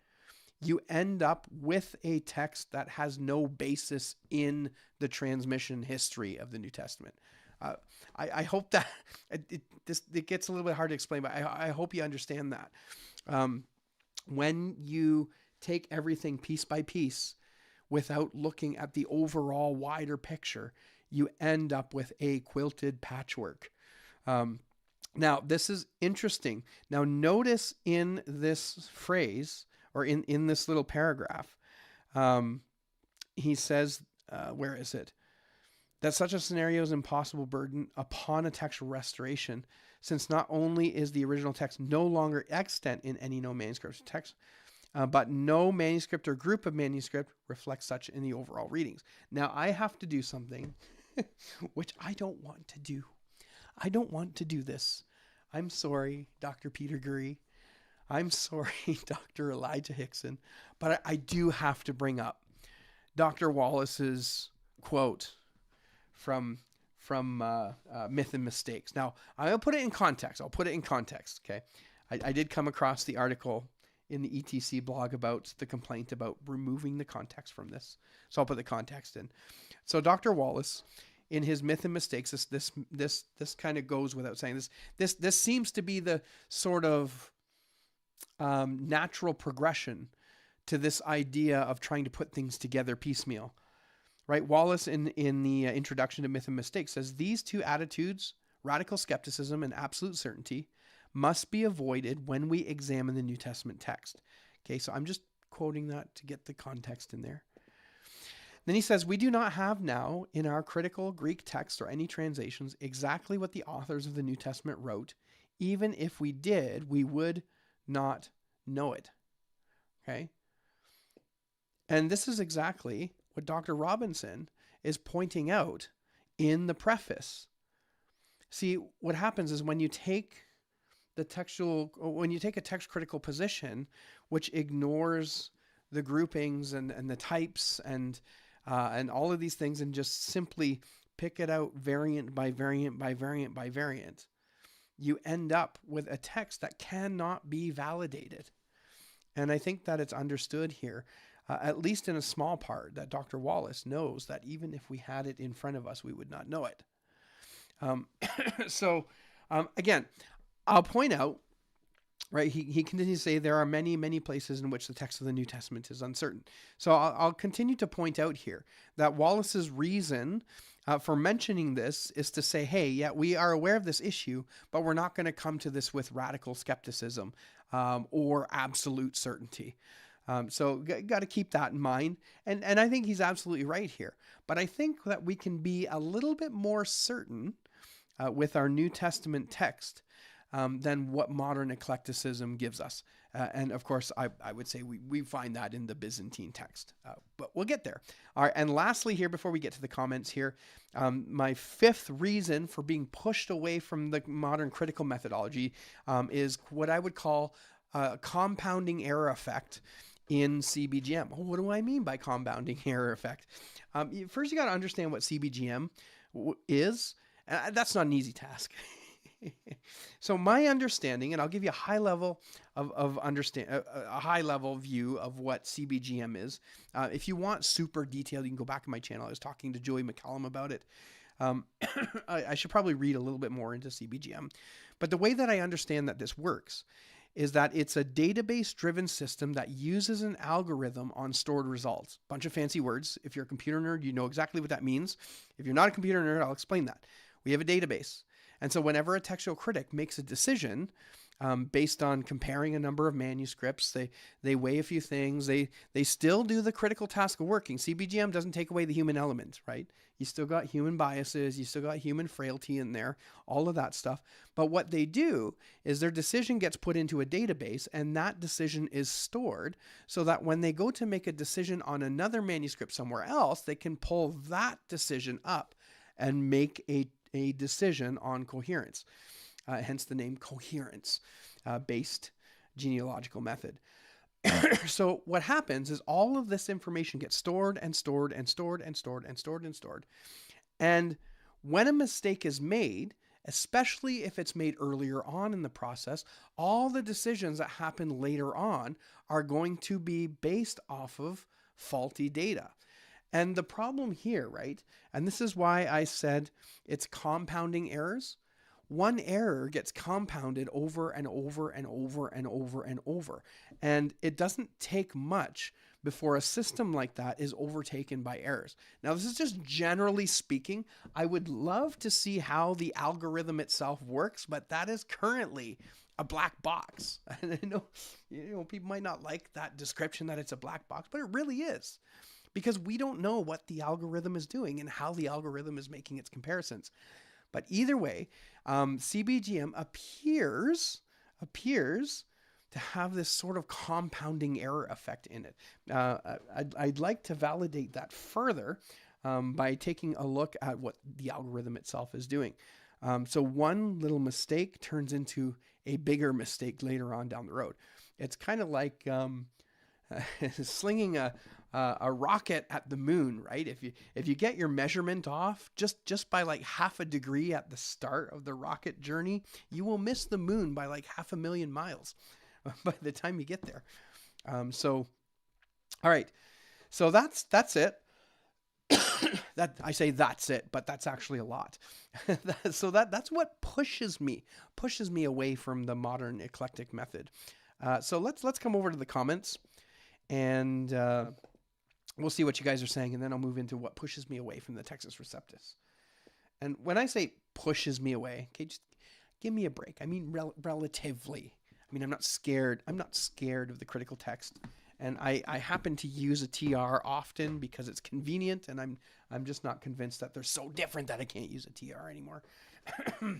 you end up with a text that has no basis in the transmission history of the New Testament. I hope that it gets a little bit hard to explain, but I hope you understand that. When you take everything piece by piece without looking at the overall wider picture, you end up with a quilted patchwork. Now, this is interesting. Now, notice in this phrase, or in this little paragraph, he says, where is it? That such a scenario is impossible burden upon a textual restoration, since not only is the original text no longer extant in any known manuscript or text, but no manuscript or group of manuscript reflects such in the overall readings. Now, I have to do something which I don't want to do. I don't want to do this. I'm sorry, Dr. Peter Gurry. I'm sorry, Dr. Elijah Hickson, but I do have to bring up Dr. Wallace's quote from Myth and Mistakes. Now, I'll put it in context. Okay. I did come across the article in the ETC blog about the complaint about removing the context from this. So I'll put the context in. So Dr. Wallace, in his Myth and Mistakes, this kind of goes without saying. This seems to be the sort of natural progression to this idea of trying to put things together piecemeal. Right? Wallace in the introduction to Myth and Mistakes says these two attitudes, radical skepticism and absolute certainty, must be avoided when we examine the New Testament text. Okay, so I'm just quoting that to get the context in there. Then he says, we do not have now in our critical Greek text or any translations exactly what the authors of the New Testament wrote. Even if we did, we would not know it. Okay? And this is exactly what Dr. Robinson is pointing out in the preface. See, what happens is when you take a text critical position, which ignores the groupings and the types and all of these things and just simply pick it out variant by variant by variant by variant, you end up with a text that cannot be validated. And I think that it's understood here, at least in a small part, that Dr. Wallace knows that even if we had it in front of us, we would not know it. Again, I'll point out, right, he continues to say there are many, many places in which the text of the New Testament is uncertain. So I'll continue to point out here that Wallace's reason for mentioning this is to say, hey, yeah, we are aware of this issue, but we're not going to come to this with radical skepticism or absolute certainty. So got to keep that in mind. And I think he's absolutely right here. But I think that we can be a little bit more certain with our New Testament text than what modern eclecticism gives us. And of course, I would say we find that in the Byzantine text, but we'll get there. All right. And lastly here, before we get to the comments here, my fifth reason for being pushed away from the modern critical methodology is what I would call compounding error effect in CBGM. Oh, what do I mean by compounding error effect? First, you got to understand what CBGM is. That's not an easy task. So my understanding, and I'll give you a high level of understand a high level view of what CBGM is. If you want super detailed, you can go back to my channel. I was talking to Joey McCallum about it. I should probably read a little bit more into CBGM. But the way that I understand that this works is that it's a database-driven system that uses an algorithm on stored results. Bunch of fancy words. If you're a computer nerd, you know exactly what that means. If you're not a computer nerd, I'll explain that. We have a database. And so whenever a textual critic makes a decision based on comparing a number of manuscripts, they weigh a few things. They still do the critical task of working. CBGM doesn't take away the human element, right? You still got human biases. You still got human frailty in there, all of that stuff. But what they do is their decision gets put into a database, and that decision is stored so that when they go to make a decision on another manuscript somewhere else, they can pull that decision up and make a decision on coherence, hence the name coherence based genealogical method. So what happens is all of this information gets stored and stored and stored and stored and stored and stored. And when a mistake is made, especially if it's made earlier on in the process, all the decisions that happen later on are going to be based off of faulty data. And the problem here, right, and this is why I said it's compounding errors. One error gets compounded over and over and over and over and over. And it doesn't take much before a system like that is overtaken by errors. Now, this is just generally speaking. I would love to see how the algorithm itself works, but that is currently a black box. And I know people might not like that description that it's a black box, but it really is. Because we don't know what the algorithm is doing and how the algorithm is making its comparisons. But either way, CBGM appears to have this sort of compounding error effect in it. I'd like to validate that further by taking a look at what the algorithm itself is doing. So one little mistake turns into a bigger mistake later on down the road. It's kind of like slinging a rocket at the moon, right? If you get your measurement off just by like half a degree at the start of the rocket journey, you will miss the moon by like 500,000 miles by the time you get there. So, all right. So that's it. That I say that's it, but that's actually a lot. So that's what pushes me away from the modern eclectic method. So let's come over to the comments, and we'll see what you guys are saying, and then I'll move into what pushes me away from the Textus Receptus. And when I say pushes me away, okay, just give me a break. I mean relatively. I mean, I'm not scared. I'm not scared of the critical text. And I happen to use a TR often because it's convenient, and I'm just not convinced that they're so different that I can't use a TR anymore. All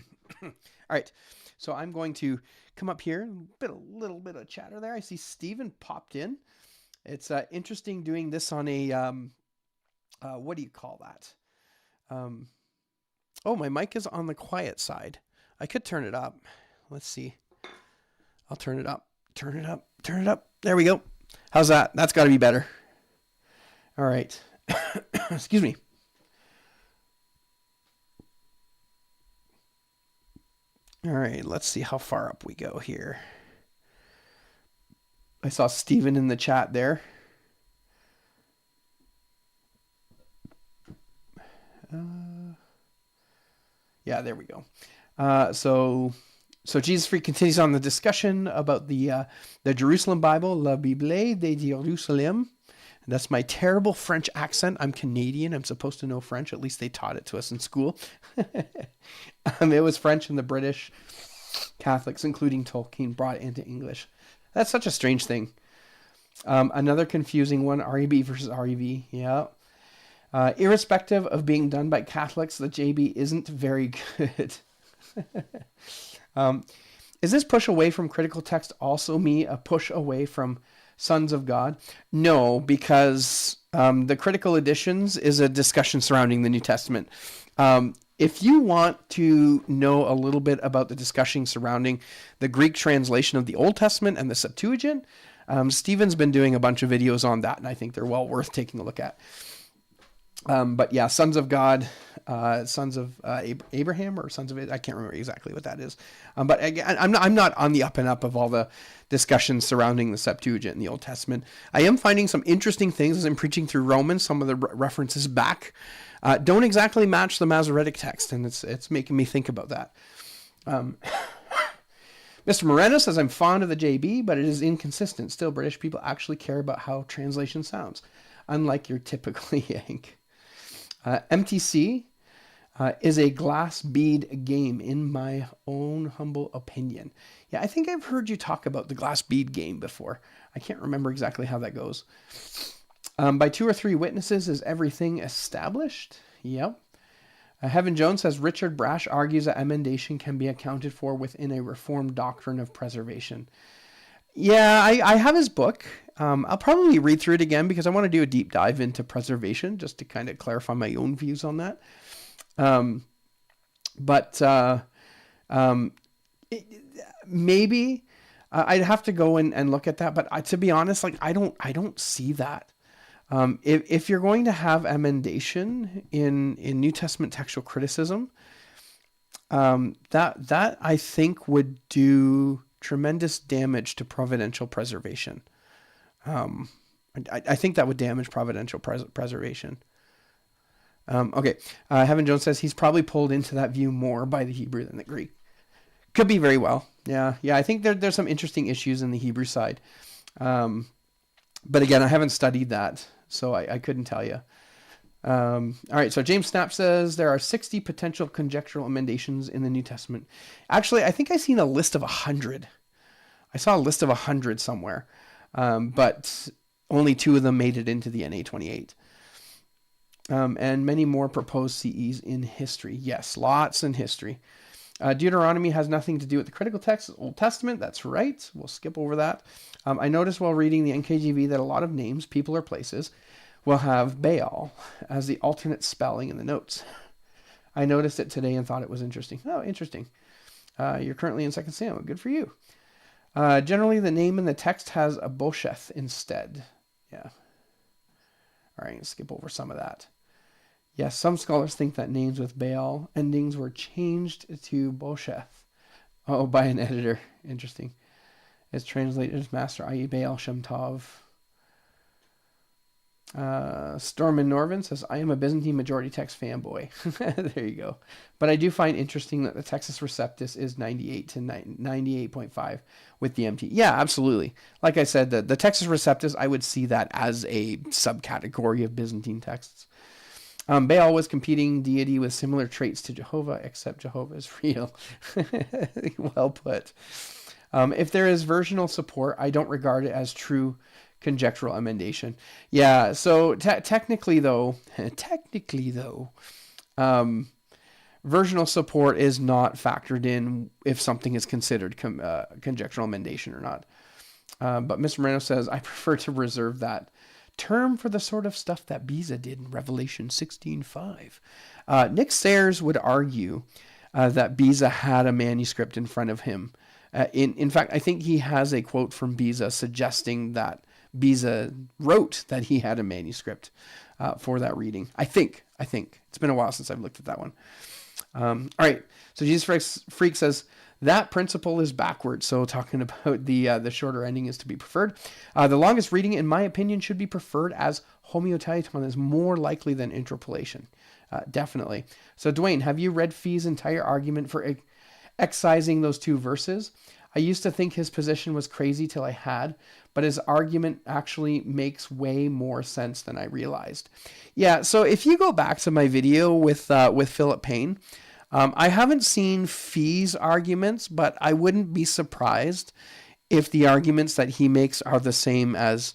right, so I'm going to come up here. A little bit of chatter there. I see Steven popped in. It's interesting doing this on a what do you call that? Oh, my mic is on the quiet side. I could turn it up. Let's see. I'll turn it up. Turn it up. Turn it up. There we go. How's that? That's got to be better. All right. Excuse me. All right. Let's see how far up we go here. I saw Steven in the chat there. Yeah, there we go. So Jesus Freak continues on the discussion about the Jerusalem Bible, La Bible de Jérusalem. That's my terrible French accent. I'm Canadian. I'm supposed to know French. At least they taught it to us in school. It was French and the British Catholics, including Tolkien, brought it into English. That's such a strange thing. Another confusing one, REB versus REV. Yeah. Irrespective of being done by Catholics, the JB isn't very good. Is this push away from critical text also a push away from sons of God? No, because the critical editions is a discussion surrounding the New Testament. If you want to know a little bit about the discussion surrounding the Greek translation of the Old Testament and the Septuagint, Stephen's been doing a bunch of videos on that, and I think they're well worth taking a look at. But yeah, sons of God, sons of Abraham, or sons of it. I can't remember exactly what that is. But again, I'm not on the up and up of all the discussions surrounding the Septuagint in the Old Testament. I am finding some interesting things as I'm preaching through Romans. Some of the references back don't exactly match the Masoretic text, and it's making me think about that. Mr. Moreno says, I'm fond of the JB, but it is inconsistent. Still, British people actually care about how translation sounds, unlike your typical Yank. MTC is a glass bead game, in my own humble opinion. Yeah, I think I've heard you talk about the glass bead game before. I can't remember exactly how that goes. By 2 or 3 witnesses is everything established? Yep. Heaven Jones says, Richard Brash argues that emendation can be accounted for within a Reformed doctrine of preservation. Yeah, I have his book. I'll probably read through it again because I want to do a deep dive into preservation just to kind of clarify my own views on that. Maybe I'd have to go and look at that. But to be honest, like I don't see that. If you're going to have emendation in New Testament textual criticism, that I think would do tremendous damage to providential preservation. I think that would damage providential preservation. Okay. Heaven Jones says he's probably pulled into that view more by the Hebrew than the Greek. Could be very well. Yeah. I think there's some interesting issues in the Hebrew side. But again, I haven't studied that, so I couldn't tell you. All right, so James Snap says there are 60 potential conjectural emendations in the New Testament. Actually, I think I seen a list of 100. I saw a list of 100 somewhere, but only 2 of them made it into the NA28. And many more proposed CEs in history. Yes, lots in history. Deuteronomy has nothing to do with the critical text of the Old Testament. That's right. We'll skip over that. I noticed while reading the NKJV that a lot of names, people, or places will have Baal as the alternate spelling in the notes. I noticed it today and thought it was interesting. Oh, interesting. You're currently in 2 Samuel. Good for you. Generally, the name in the text has a Bosheth instead. Yeah. All right, skip over some of that. Yes, some scholars think that names with Baal endings were changed to Bosheth. Oh, by an editor. Interesting. It's translated as master, i.e. Baal Shem Tov. Stormin Norvin says, I am a Byzantine majority text fanboy. There you go. But I do find interesting that the Textus Receptus is 98 to 98.5 with the MT. Yeah, absolutely. Like I said, the Textus Receptus, I would see that as a subcategory of Byzantine texts. Baal was competing deity with similar traits to Jehovah, except Jehovah is real. Well put. If there is versional support, I don't regard it as true conjectural emendation. Yeah, so technically though, versional support is not factored in if something is considered conjectural emendation or not. But Mr. Moreno says, I prefer to reserve that term for the sort of stuff that Beza did in Revelation 16:5. Nick Sayers would argue that Beza had a manuscript in front of him. In fact, I think he has a quote from Beza suggesting that Beza wrote that he had a manuscript for that reading. I think. It's been a while since I've looked at that one. All right. So Jesus Freak says, that principle is backwards. So talking about the shorter ending is to be preferred. The longest reading, in my opinion, should be preferred as homoiouton, is more likely than interpolation. Definitely. So Dwayne, have you read Fee's entire argument for excising those 2 verses? I used to think his position was crazy till I had, but his argument actually makes way more sense than I realized. Yeah, so if you go back to my video with Philip Payne, I haven't seen Fee's arguments, but I wouldn't be surprised if the arguments that he makes are the same as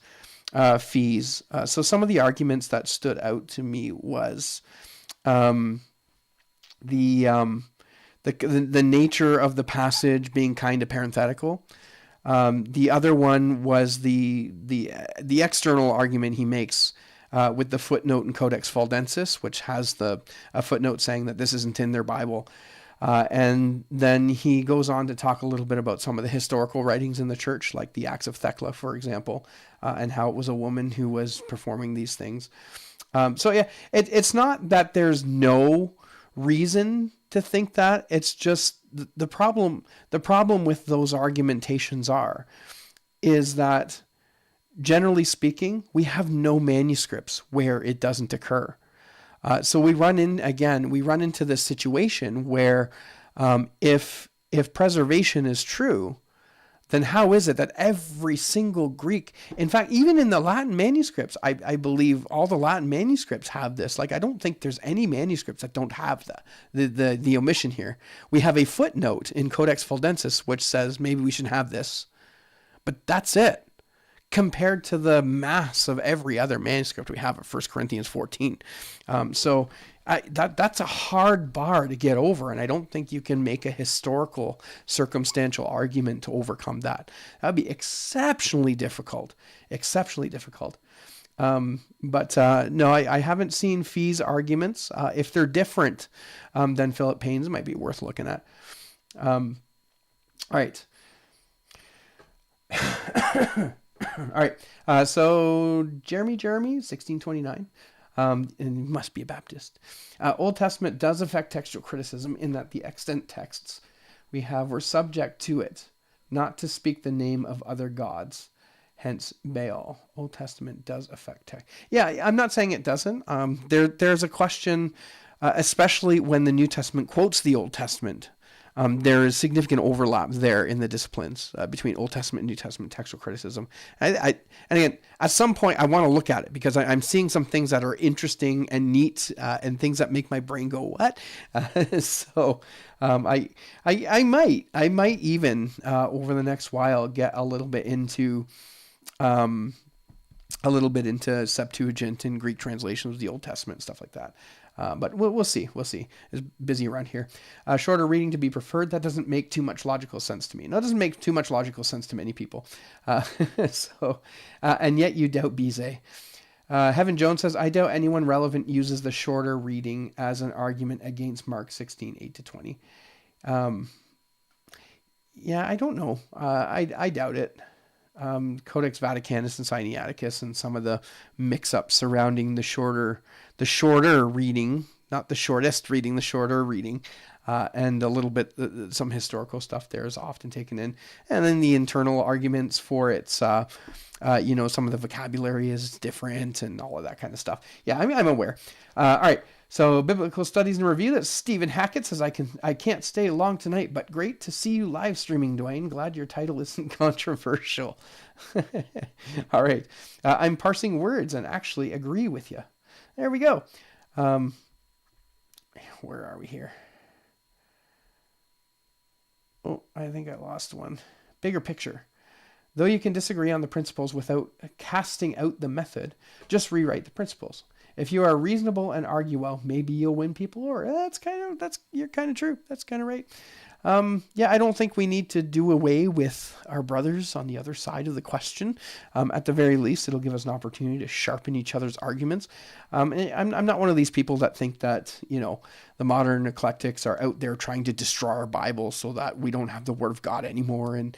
Fee's. So some of the arguments that stood out to me was the nature of the passage being kind of parenthetical. The other one was the external argument he makes with the footnote in Codex Valdensis, which has a footnote saying that this isn't in their Bible. And then he goes on to talk a little bit about some of the historical writings in the church, like the Acts of Thecla, for example, and how it was a woman who was performing these things. So yeah, it's not that there's no reason to think that. It's just the problem. The problem with those argumentations is that, generally speaking, we have no manuscripts where it doesn't occur. So we run into this situation where, if preservation is true, then how is it that every single Greek, in fact, even in the Latin manuscripts, I believe all the Latin manuscripts have this. Like, I don't think there's any manuscripts that don't have the omission here. We have a footnote in Codex Fuldensis which says maybe we should have this, but that's it, compared to the mass of every other manuscript we have of 1 Corinthians 14. So that's a hard bar to get over, and I don't think you can make a historical, circumstantial argument to overcome that. That would be exceptionally difficult. But no, I haven't seen Fee's arguments. If they're different than Philip Payne's, it might be worth looking at. All right. All right. So Jeremy, 1629. And he must be a Baptist. Old Testament does affect textual criticism in that the extant texts we have were subject to it, not to speak the name of other gods, hence Baal. Old Testament does affect text. Yeah, I'm not saying it doesn't. There's a question, especially when the New Testament quotes the Old Testament. There is significant overlap there in the disciplines between Old Testament and New Testament textual criticism. And again, at some point, I want to look at it because I'm seeing some things that are interesting and neat and things that make my brain go, what? So I might even over the next while get a little bit into Septuagint and Greek translations of the Old Testament and stuff like that. But we'll see. It's busy around here. Shorter reading to be preferred. That doesn't make too much logical sense to me. No, it doesn't make too much logical sense to many people. And yet you doubt Bizet. Heaven Jones says, I doubt anyone relevant uses the shorter reading as an argument against Mark 16, 8-20. Yeah, I don't know. I doubt it. Codex Vaticanus and Sinaiticus and some of the mix-ups surrounding the shorter reading, not the shortest reading, the shorter reading, and a little bit some historical stuff there is often taken in, and then the internal arguments for its, some of the vocabulary is different and all of that kind of stuff. Yeah, I'm aware. All right. So Biblical Studies and Review. That's Stephen Hackett says, I can't stay long tonight, but great to see you live streaming, Dwayne. Glad your title isn't controversial. All right. I'm parsing words and actually agree with you. There we go. Where are we here? Oh, I think I lost one. Bigger picture. Though you can disagree on the principles without casting out the method, just rewrite the principles. If you are reasonable and argue well, maybe you'll win people over. You're kind of true. That's kind of right. Yeah, I don't think we need to do away with our brothers on the other side of the question. At the very least, it'll give us an opportunity to sharpen each other's arguments. And I'm not one of these people that think that, the modern eclectics are out there trying to destroy our Bible so that we don't have the Word of God anymore and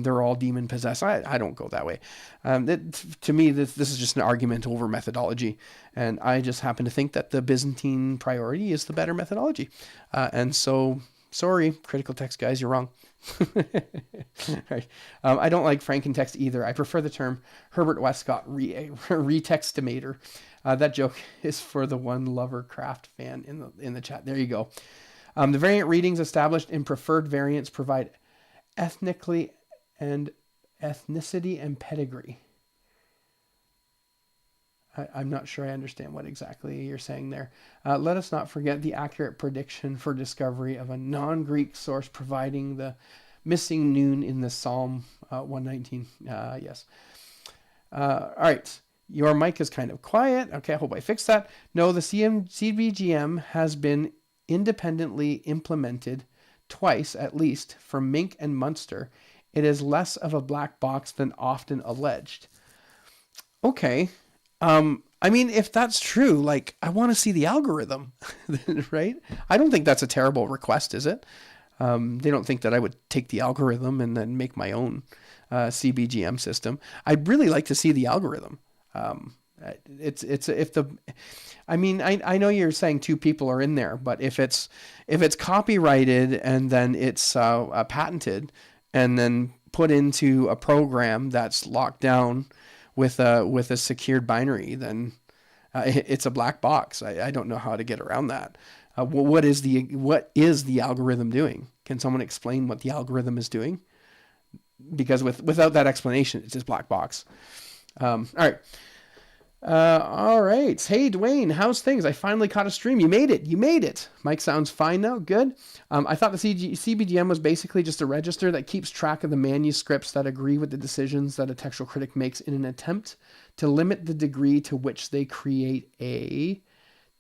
they're all demon possessed. I don't go that way. To me, this is just an argument over methodology. And I just happen to think that the Byzantine priority is the better methodology. And so, sorry, critical text guys, you're wrong. Right. I don't like Frankentext either. I prefer the term Herbert Westcott retextimator. That joke is for the one Lovercraft fan in the chat. There you go. The variant readings established in preferred variants provide ethnicity and pedigree. I'm not sure I understand what exactly you're saying there. Let us not forget the accurate prediction for discovery of a non-Greek source providing the missing noon in the Psalm 119. Yes. All right. Your mic is kind of quiet. Okay, I hope I fixed that. No, the CBGM has been independently implemented twice, at least, for Mink and Munster. It is less of a black box than often alleged. Okay. I mean, if that's true, I want to see the algorithm, right? I don't think that's a terrible request, is it? They don't think that I would take the algorithm and then make my own CBGM system. I'd really like to see the algorithm. It's if the, I mean, I know you're saying two people are in there, but if it's copyrighted and then it's patented and then put into a program that's locked down with a secured binary, then it's a black box. I don't know how to get around that. What is the algorithm doing? Can someone explain what the algorithm is doing? Because without that explanation, it's just black box. All right. All right. Hey, Dwayne, how's things? I finally caught a stream. You made it. Mike sounds fine now. Good. I thought the CBGM was basically just a register that keeps track of the manuscripts that agree with the decisions that a textual critic makes in an attempt to limit the degree to which they create a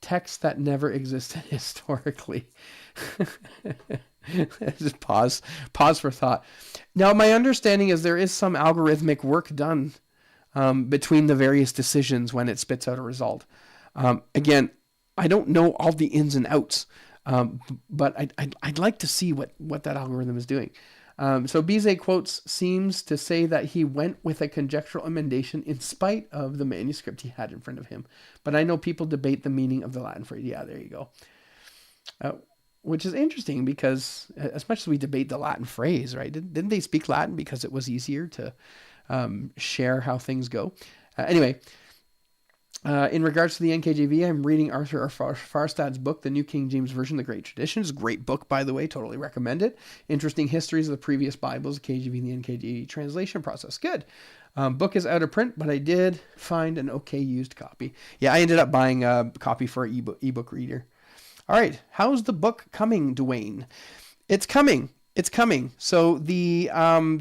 text that never existed historically. Just pause for thought. Now, my understanding is there is some algorithmic work done between the various decisions when it spits out a result. Again, I don't know all the ins and outs, but I'd like to see what that algorithm is doing. So Bizet quotes seems to say that he went with a conjectural emendation in spite of the manuscript he had in front of him. But I know people debate the meaning of the Latin phrase. Yeah, there you go. Which is interesting because as much as we debate the Latin phrase, right? Didn't they speak Latin because it was easier to share how things go? Anyway, in regards to the NKJV, I'm reading Arthur R. Farstad's book, The New King James Version, The Great Tradition. It's a great book, by the way. Totally recommend it. Interesting histories of the previous Bibles, the KJV and the NKJV translation process. Good. Book is out of print, but I did find an okay used copy. Yeah, I ended up buying a copy for an ebook reader. All right. How's the book coming, Dwayne? It's coming. So the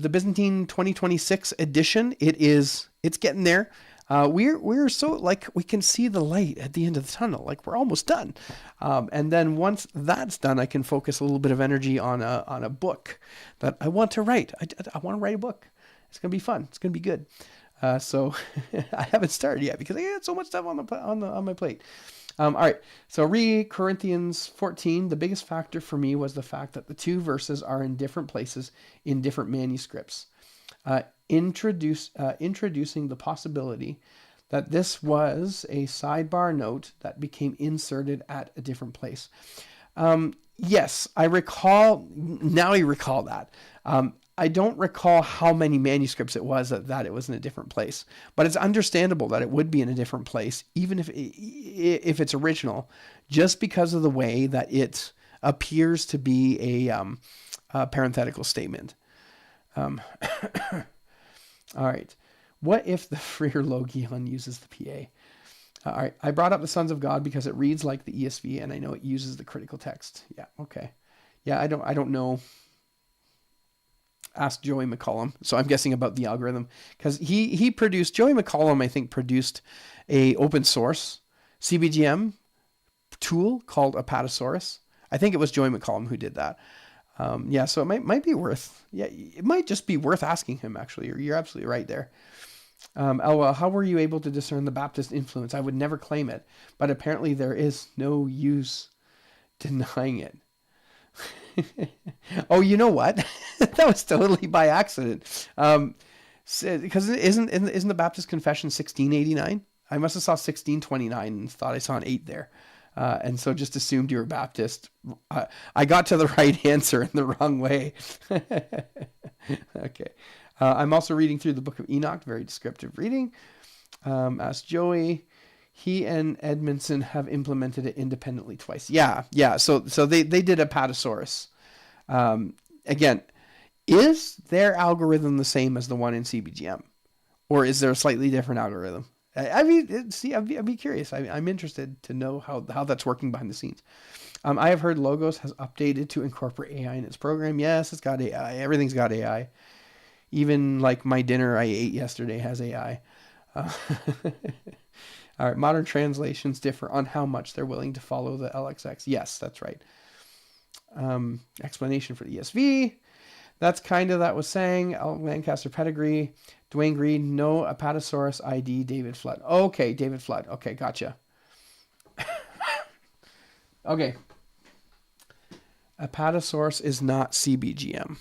Byzantine 2026 edition, it's getting there. We're so like we can see the light at the end of the tunnel. Like we're almost done. And then once that's done, I can focus a little bit of energy on a book that I want to write. I want to write a book. It's gonna be fun. It's gonna be good. So I haven't started yet because I got so much stuff on my plate. All right, so Corinthians 14, the biggest factor for me was the fact that the two verses are in different places in different manuscripts, introducing the possibility that this was a sidebar note that became inserted at a different place. Yes, I recall that. I don't recall how many manuscripts it was that it was in a different place, but it's understandable that it would be in a different place, even if it's original, just because of the way that it appears to be a parenthetical statement. All right. What if the Freer Logion uses the PA? All right. I brought up the Sons of God because it reads like the ESV and I know it uses the critical text. Yeah. Okay. Yeah. I don't know. Ask Joey McCollum. So I'm guessing about the algorithm because Joey McCollum, I think, produced a open source CBGM tool called Apatosaurus. I think it was Joey McCollum who did that. Yeah, so it might be worth, it might just be worth asking him, actually. You're absolutely right there. Elwa, how were you able to discern the Baptist influence? I would never claim it, but apparently there is no use denying it. Oh, you know what? That was totally by accident. Because isn't the Baptist Confession 1689? I must have saw 1629 and thought I saw an 8 there. And so just assumed you were Baptist. I got to the right answer in the wrong way. Okay. I'm also reading through the Book of Enoch, very descriptive reading. Asked Joey. He and Edmondson have implemented it independently twice. Yeah. So they did a Apatosaurus. Again, is their algorithm the same as the one in CBGM? Or is there a slightly different algorithm? I'd be curious. I'm interested to know how that's working behind the scenes. I have heard Logos has updated to incorporate AI in its program. Yes, it's got AI. Everything's got AI. Even like my dinner I ate yesterday has AI. All right, modern translations differ on how much they're willing to follow the LXX. Yes, that's right. Explanation for the ESV. That's kind of that was saying. Lancaster pedigree. Dwayne Green, no Apatosaurus ID, David Flood. Okay, David Flood. Okay, gotcha. Okay. Apatosaurus is not CBGM.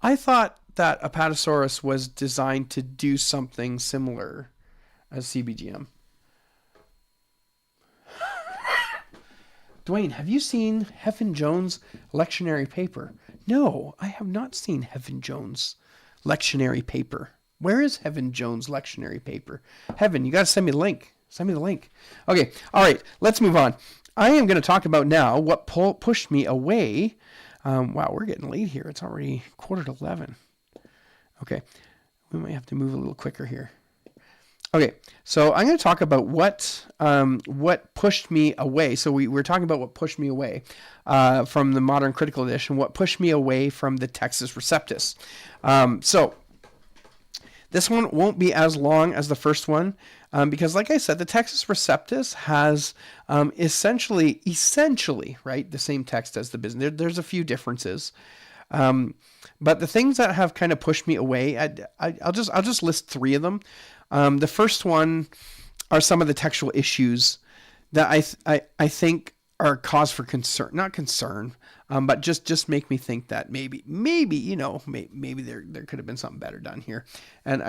I thought that Apatosaurus was designed to do something similar as CBGM. Dwayne, have you seen Heffin Jones' lectionary paper? No, I have not seen Heffin Jones' lectionary paper. Where is Heffin Jones' lectionary paper? Heaven, you got to send me the link. Send me the link. Okay, all right, let's move on. I am going to talk about now what pushed me away. Wow, we're getting late here. It's already 11:15. Okay, we might have to move a little quicker here. Okay, so I'm going to talk about what pushed me away. So we're talking about what pushed me away from the Modern Critical Edition, what pushed me away from the Textus Receptus. So this one won't be as long as the first one because, like I said, the Textus Receptus has essentially, right, the same text as the Byzantine. There's a few differences. But the things that have kind of pushed me away, I'll just list three of them. The first one are some of the textual issues that I think are cause for concern, not concern, but just make me think that maybe there could have been something better done here. And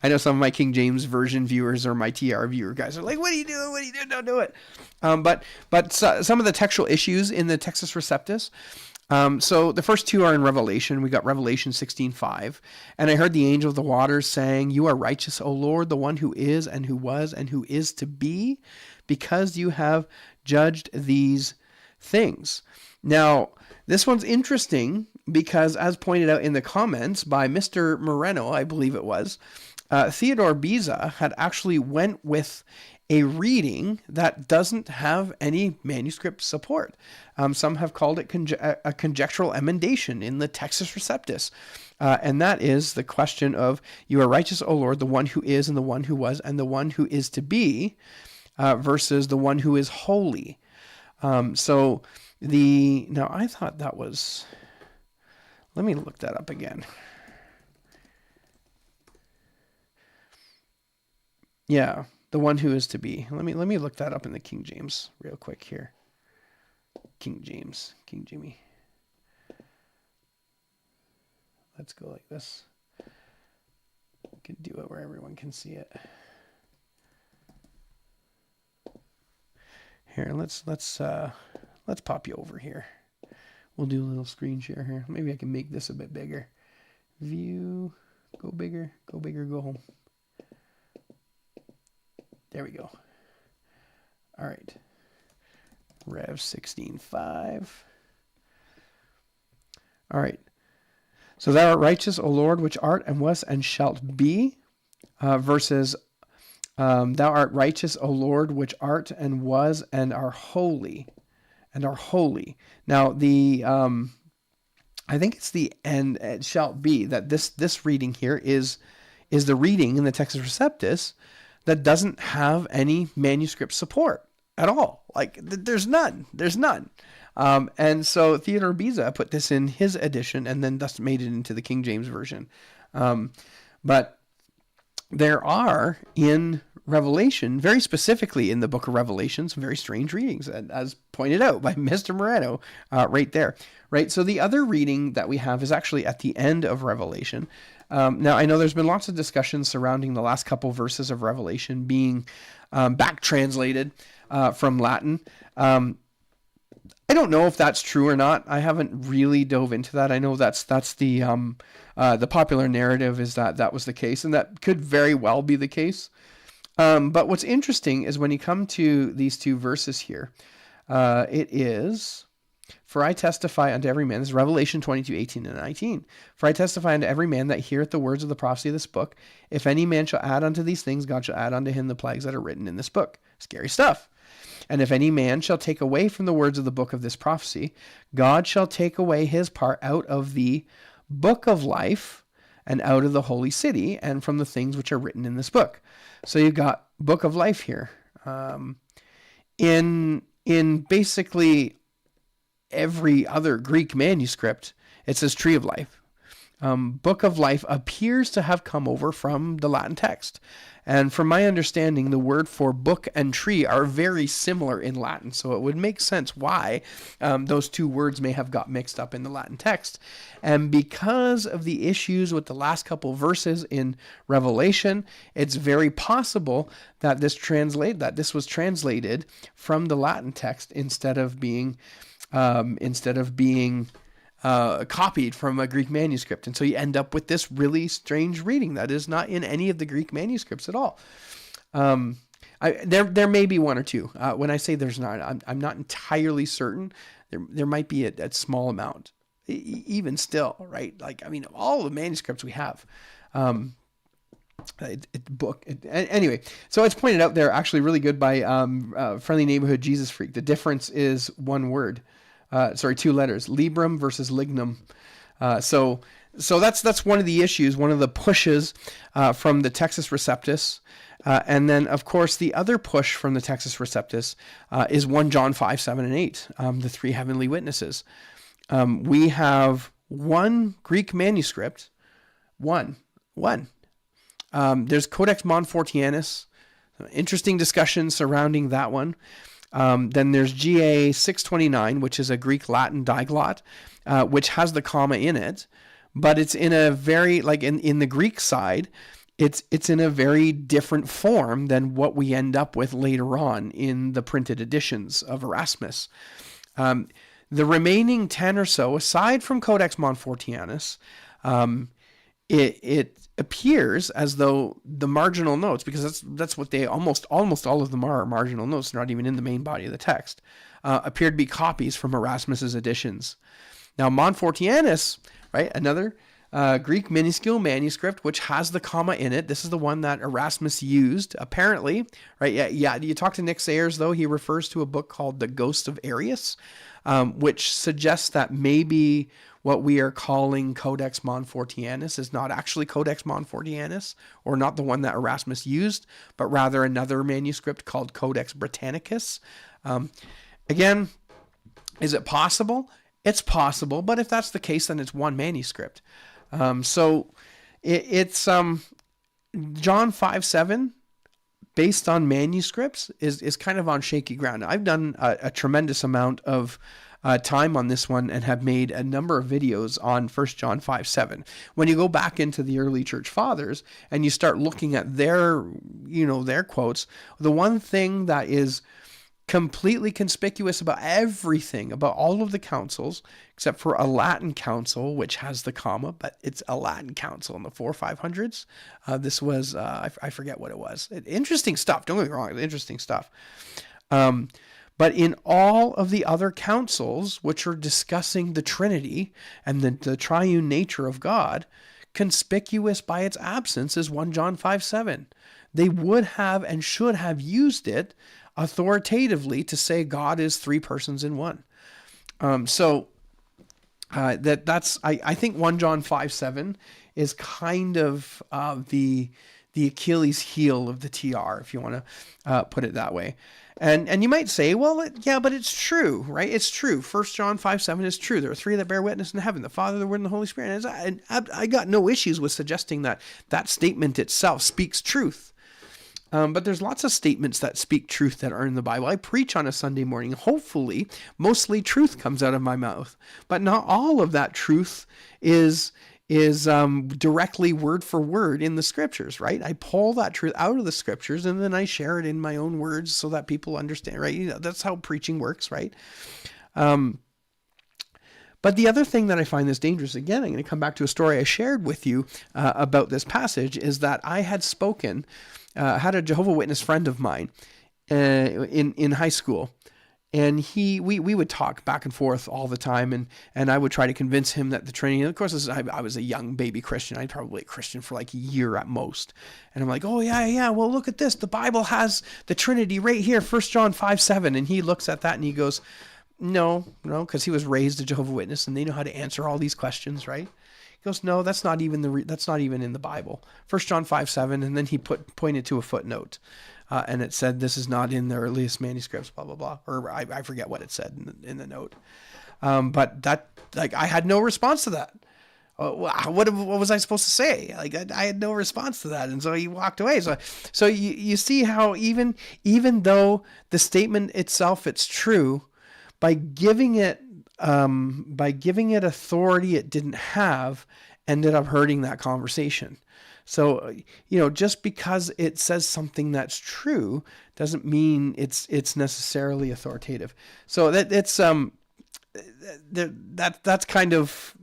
I know some of my King James Version viewers or my TR viewer guys are like, what are you doing? What are you doing? Don't do it. But some of the textual issues in the Textus Receptus. So the first two are in Revelation. We got Revelation 16:5. And I heard the angel of the waters saying, "You are righteous, O Lord, the one who is and who was and who is to be, because you have judged these things." Now, this one's interesting because, as pointed out in the comments by Mr. Moreno, I believe it was, Theodore Beza had actually went with a reading that doesn't have any manuscript support. Some have called it a conjectural emendation in the Textus Receptus. And that is the question of, "You are righteous, O Lord, the one who is and the one who was and the one who is to be," versus "the one who is holy." Now I thought that was, let me look that up again. Yeah, the one who is to be. Let me look that up in the King James real quick here. King Jimmy. Let's go like this. We can do it where everyone can see it. Here, let's pop you over here. We'll do a little screen share here. Maybe I can make this a bit bigger. View, go bigger, go home. There we go. All right. Rev 16:5. All right. "So thou art righteous, O Lord, which art and was and shalt be," versus "Thou art righteous, O Lord, which art and was and are holy." Now I think it's the "and it shalt be" that this reading here is the reading in the Textus Receptus that doesn't have any manuscript support at all. Like there's none. And so Theodore Beza put this in his edition and then thus made it into the King James Version. But there are in Revelation, very specifically in the book of Revelation, some very strange readings, as pointed out by Mr. Moreno right there. Right. So the other reading that we have is actually at the end of Revelation. Now, I know there's been lots of discussion surrounding the last couple verses of Revelation being back translated from Latin. I don't know if that's true or not. I haven't really dove into that. I know that's the popular narrative is that was the case, and that could very well be the case. But what's interesting is when you come to these two verses here, it is, "For I testify unto every man," this is Revelation 22:18 and 19. "For I testify unto every man that heareth the words of the prophecy of this book. If any man shall add unto these things, God shall add unto him the plagues that are written in this book." Scary stuff. "And if any man shall take away from the words of the book of this prophecy, God shall take away his part out of the book of life and out of the holy city and from the things which are written in this book." So you've got book of life here. In basically every other Greek manuscript, it says tree of life. Book of Life appears to have come over from the Latin text. And from my understanding, the word for book and tree are very similar in Latin. So it would make sense why those two words may have got mixed up in the Latin text. And because of the issues with the last couple verses in Revelation, it's very possible that this was translated from the Latin text instead of being copied from a Greek manuscript. And so you end up with this really strange reading that is not in any of the Greek manuscripts at all. There may be one or two. When I say there's not, I'm not entirely certain. There might be a small amount, even still, right? Like, I mean, all the manuscripts we have, anyway, so it's pointed out there actually really good by Friendly Neighborhood Jesus Freak. The difference is one word. Two letters, Librum versus Lignum. So that's one of the issues, one of the pushes from the Textus Receptus. And then, of course, the other push from the Textus Receptus is 1 John 5, 7, and 8, the three heavenly witnesses. We have one Greek manuscript, one. There's Codex Montfortianus, interesting discussion surrounding that one. Then there's GA 629, which is a Greek-Latin diglot, which has the comma in it, but it's in a very, like in the Greek side, it's in a very different form than what we end up with later on in the printed editions of Erasmus. The remaining 10 or so, aside from Codex Montfortianus, it appears as though the marginal notes, because that's what they almost all of them are marginal notes, not even in the main body of the text, appear to be copies from Erasmus's editions. Now Montfortianus, right, another Greek minuscule manuscript which has the comma in it. This is the one that Erasmus used, apparently, right? Yeah. You talk to Nick Sayers, though, he refers to a book called The Ghost of Arius, which suggests that maybe what we are calling Codex Montfortianus is not actually Codex Montfortianus, or not the one that Erasmus used, but rather another manuscript called Codex Britannicus. Again, is it possible? It's possible, but if that's the case, then it's one manuscript. So it's John 5:7, based on manuscripts, is kind of on shaky ground. I've done a tremendous amount of time on this one and have made a number of videos on 1 John 5:7. When you go back into the early church fathers and you start looking at their quotes, the one thing that is completely conspicuous about everything, about all of the councils, except for a Latin council, which has the comma, but it's a Latin council in the 400s-500s. This was, I forget what it was. Interesting stuff. Don't get me wrong. Interesting stuff. But in all of the other councils, which are discussing the Trinity and the triune nature of God, conspicuous by its absence is 1 John 5:7. They would have and should have used it authoritatively to say God is three persons in one. I think 1 John 5:7 is kind of the Achilles heel of the TR, if you want to put it that way. And you might say, well, yeah, but it's true, right? It's true. 1 John 5:7 is true. There are three that bear witness in heaven, the Father, the Word, and the Holy Spirit. And I got no issues with suggesting that statement itself speaks truth. But there's lots of statements that speak truth that are in the Bible. I preach on a Sunday morning. Hopefully, mostly truth comes out of my mouth. But not all of that truth is directly word for word in the scriptures, right? I pull that truth out of the scriptures and then I share it in my own words so that people understand, right? That's how preaching works, right? But the other thing that I find this dangerous, again, I'm going to come back to a story I shared with you about this passage, is that I had spoken, had a Jehovah's Witness friend of mine in high school. And we would talk back and forth all the time, and I would try to convince him that the Trinity, and of course, I was a young baby Christian. I'd probably a Christian for like a year at most. And I'm like, oh, yeah, well, look at this. The Bible has the Trinity right here, 1 John 5:7. And he looks at that and he goes, no, because he was raised a Jehovah's Witness, and they know how to answer all these questions, right? He goes, no, that's not even in the Bible. 1 John 5:7, and then he pointed to a footnote. And it said, this is not in the earliest manuscripts, blah, blah, blah. Or I forget what it said in the note. But that, like, I had no response to that. what was I supposed to say? Like I had no response to that, and so he walked away. So you see how even though the statement itself it's true, by giving it authority it didn't have, ended up hurting that conversation. So just because it says something that's true doesn't mean it's necessarily authoritative. So that's kind of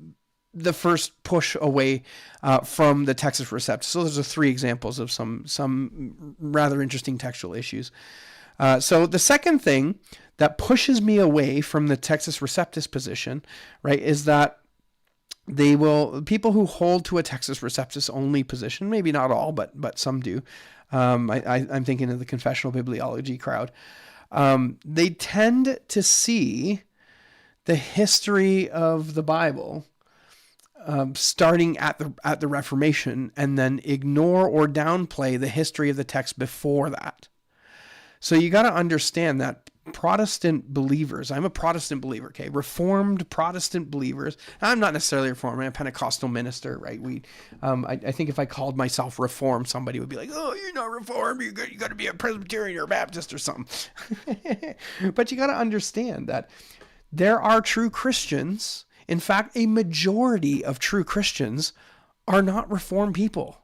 the first push away from the Textus Receptus. So those are 3 examples of some rather interesting textual issues. So the second thing that pushes me away from the Textus Receptus position, right, is that people who hold to a Textus Receptus only position, maybe not all, but some do. I'm thinking of the confessional bibliology crowd. They tend to see the history of the Bible starting at the Reformation, and then ignore or downplay the history of the text before that. So you got to understand that Protestant believers, I'm a Protestant believer, okay? Reformed Protestant believers. I'm not necessarily Reformed. I'm a Pentecostal minister, right? I think if I called myself Reformed, somebody would be like, "Oh, you're not Reformed. You got to be a Presbyterian or a Baptist or something." But you got to understand that there are true Christians. In fact, a majority of true Christians are not Reformed people.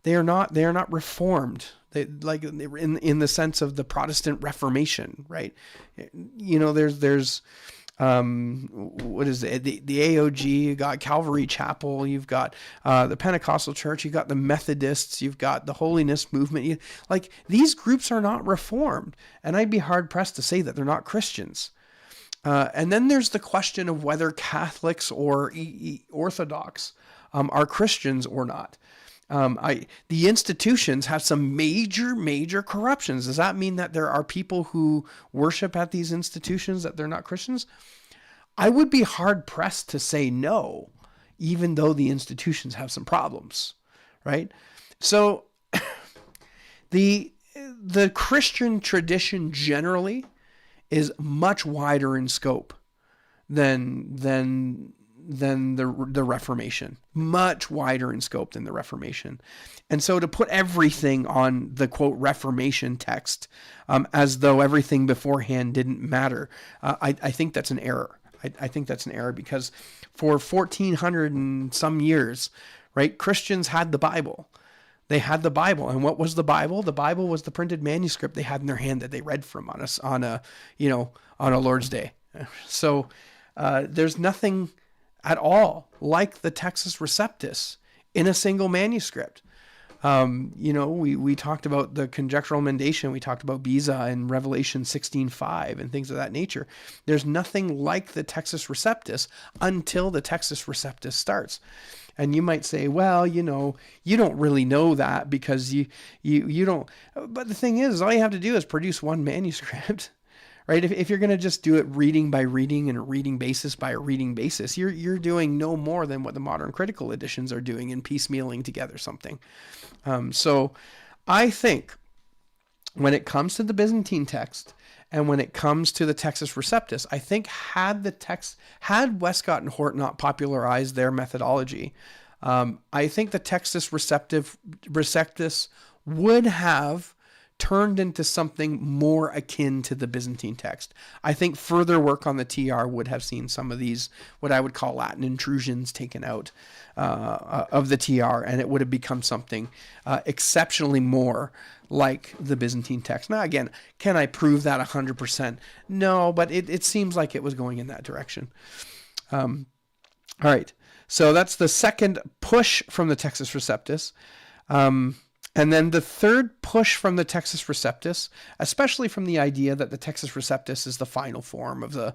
They are not Reformed. They, like in the sense of the Protestant Reformation, right? There's what is it? The AOG, you got Calvary Chapel, you've got the Pentecostal Church, you've got the Methodists, you've got the Holiness Movement. Like these groups are not Reformed, and I'd be hard pressed to say that they're not Christians. And then there's the question of whether Catholics or Orthodox are Christians or not. The institutions have some major corruptions. Does that mean that there are people who worship at these institutions that they're not Christians? I would be hard pressed to say no, even though the institutions have some problems, right? So the Christian tradition generally is much wider in scope than the Reformation, much wider in scope than the Reformation. And so to put everything on the quote Reformation text as though everything beforehand didn't matter, I think that's an error. I think that's an error because for 1400 and some years, right, Christians had the Bible. They had the Bible. And what was the Bible? The Bible was the printed manuscript they had in their hand that they read from on a Lord's Day. So there's nothing at all like the Textus Receptus in a single manuscript. We talked about the conjectural emendation. We talked about Beza in Revelation 16:5 and things of that nature. There's nothing like the Textus Receptus until the Textus Receptus starts. And you might say, well, you don't really know that because you don't. But the thing is, all you have to do is produce one manuscript. Right? If you're going to just do it reading by reading and a reading basis by a reading basis, you're doing no more than what the modern critical editions are doing in piecemealing together something. So I think when it comes to the Byzantine text and when it comes to the Textus Receptus, I think had Westcott and Hort not popularized their methodology, I think the Textus Receptus would have turned into something more akin to the Byzantine text. I think further work on the TR would have seen some of these, what I would call Latin intrusions, taken out of the TR, and it would have become something exceptionally more like the Byzantine text. Now, again, can I prove that 100%? No, but it seems like it was going in that direction. All right, so that's the second push from the Textus Receptus. And then the third push from the Textus Receptus, especially from the idea that the Textus Receptus is the final form of the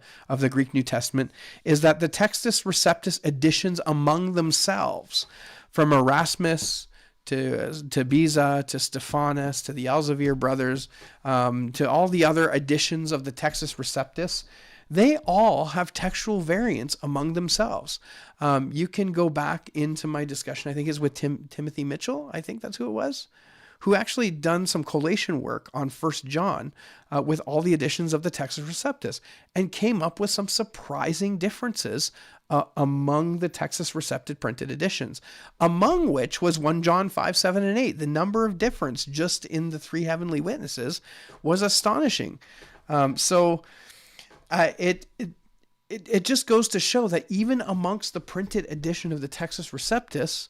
Greek New Testament, is that the Textus Receptus editions among themselves, from Erasmus to Beza to Stephanus to the Elzevir brothers, to all the other editions of the Textus Receptus, they all have textual variants among themselves. You can go back into my discussion, I think it's with Timothy Mitchell, I think that's who it was, who actually done some collation work on 1 John with all the editions of the Textus Receptus and came up with some surprising differences among the Textus Receptus printed editions, among which was 1 John 5, 7, and 8. The number of difference just in the three heavenly witnesses was astonishing. It just goes to show that even amongst the printed edition of the Textus Receptus,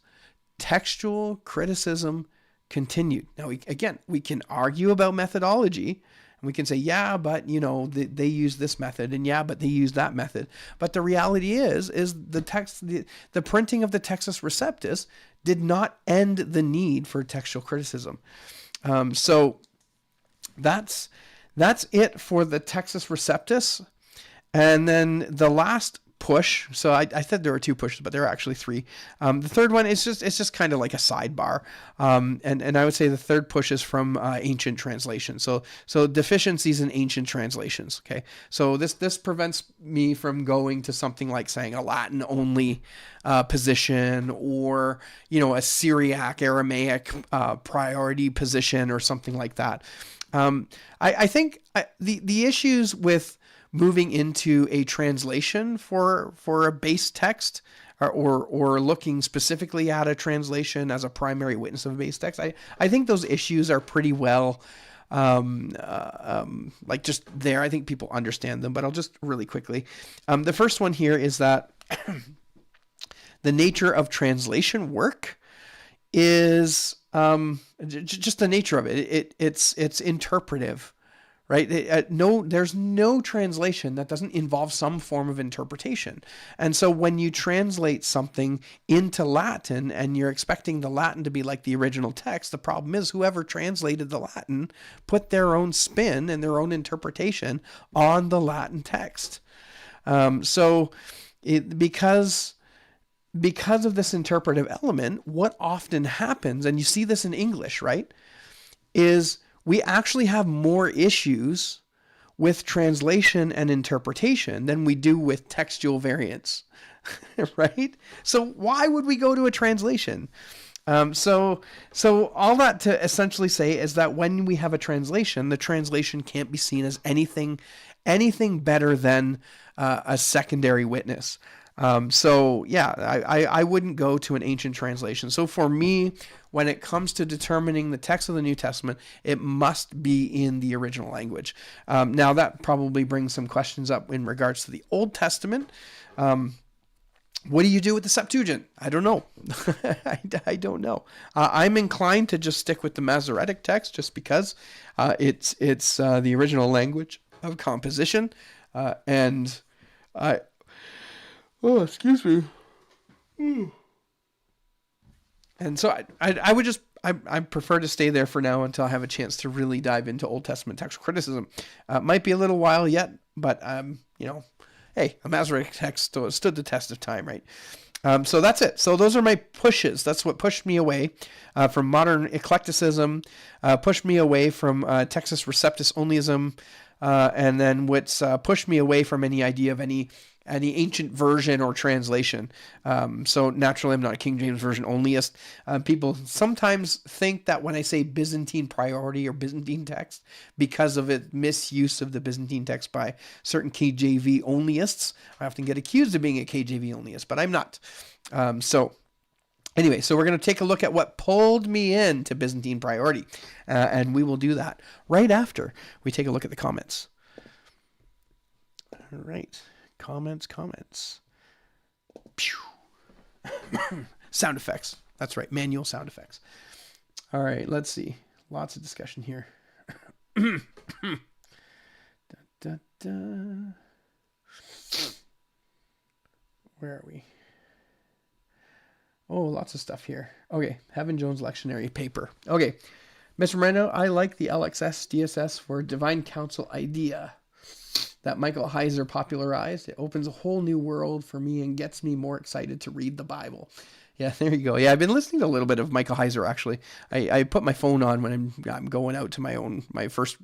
textual criticism continued. Now, we can argue about methodology, and we can say, yeah, but they use this method, and yeah, but they use that method. But the reality is the printing of the Textus Receptus did not end the need for textual criticism. So that's it for the Textus Receptus. And then the last push, so I said there were two pushes, but there are actually three. The third one is just kind of like a sidebar. And I would say the third push is from ancient translations. So deficiencies in ancient translations. Okay. So this prevents me from going to something like saying a Latin only position, or, a Syriac Aramaic priority position, or something like that. I think the issues with moving into a translation for a base text, or looking specifically at a translation as a primary witness of a base text, I think those issues are pretty well just there. I think people understand them, but I'll just really quickly. The first one here is that the nature of translation work is just the nature of it. It's interpretive. Right? There's no translation that doesn't involve some form of interpretation. And so when you translate something into Latin and you're expecting the Latin to be like the original text, the problem is whoever translated the Latin put their own spin and their own interpretation on the Latin text. Because of this interpretive element, what often happens, and you see this in English, right, is we actually have more issues with translation and interpretation than we do with textual variants, right? So why would we go to a translation? So all that to essentially say is that when we have a translation, the translation can't be seen as anything better than a secondary witness. I wouldn't go to an ancient translation. So for me, when it comes to determining the text of the New Testament, it must be in the original language. Now that probably brings some questions up in regards to the Old Testament. What do you do with the Septuagint? I don't know. I don't know. I'm inclined to just stick with the Masoretic text just because it's the original language of composition, and I. Oh, excuse me. And so I would just, I prefer to stay there for now until I have a chance to really dive into Old Testament textual criticism. Might be a little while yet, but, hey, a Masoretic text stood the test of time, right? So that's it. So those are my pushes. That's what pushed me away from modern eclecticism, pushed me away from Textus Receptus onlyism, and then what's pushed me away from any idea of any ancient version or translation. So naturally, I'm not a King James Version onlyist. People sometimes think that when I say Byzantine priority or Byzantine text, because of its misuse of the Byzantine text by certain KJV onlyists, I often get accused of being a KJV onlyist, but I'm not. Anyway, so we're going to take a look at what pulled me into Byzantine priority, and we will do that right after we take a look at the comments. All right. Comments. Sound effects. That's right. Manual sound effects. All right. Let's see. Lots of discussion here. Where are we? Oh, lots of stuff here. Okay. Heaven Jones lectionary paper. Okay. Mr. Moreno, I like the LXS DSS for Divine Council idea that Michael Heiser popularized. It opens a whole new world for me and gets me more excited to read the Bible. Yeah, there you go. Yeah, I've been listening to a little bit of Michael Heiser, actually. I put my phone on when I'm going out to my first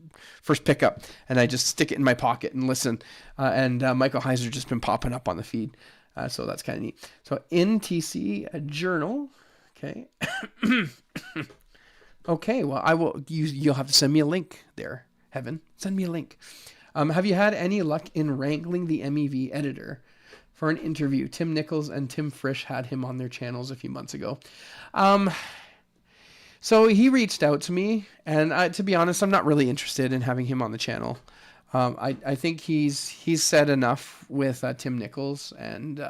pickup, and I just stick it in my pocket and listen. And Michael Heiser just been popping up on the feed. So that's kind of neat. So NTC, a journal. Okay. Okay, well, I will. You'll have to send me a link there, Heaven. Send me a link. Have you had any luck in wrangling the MEV editor for an interview? Tim Nichols and Tim Frisch had him on their channels a few months ago. Um, so he reached out to me, and to be honest, I'm not really interested in having him on the channel. I think he's said enough with Tim Nichols and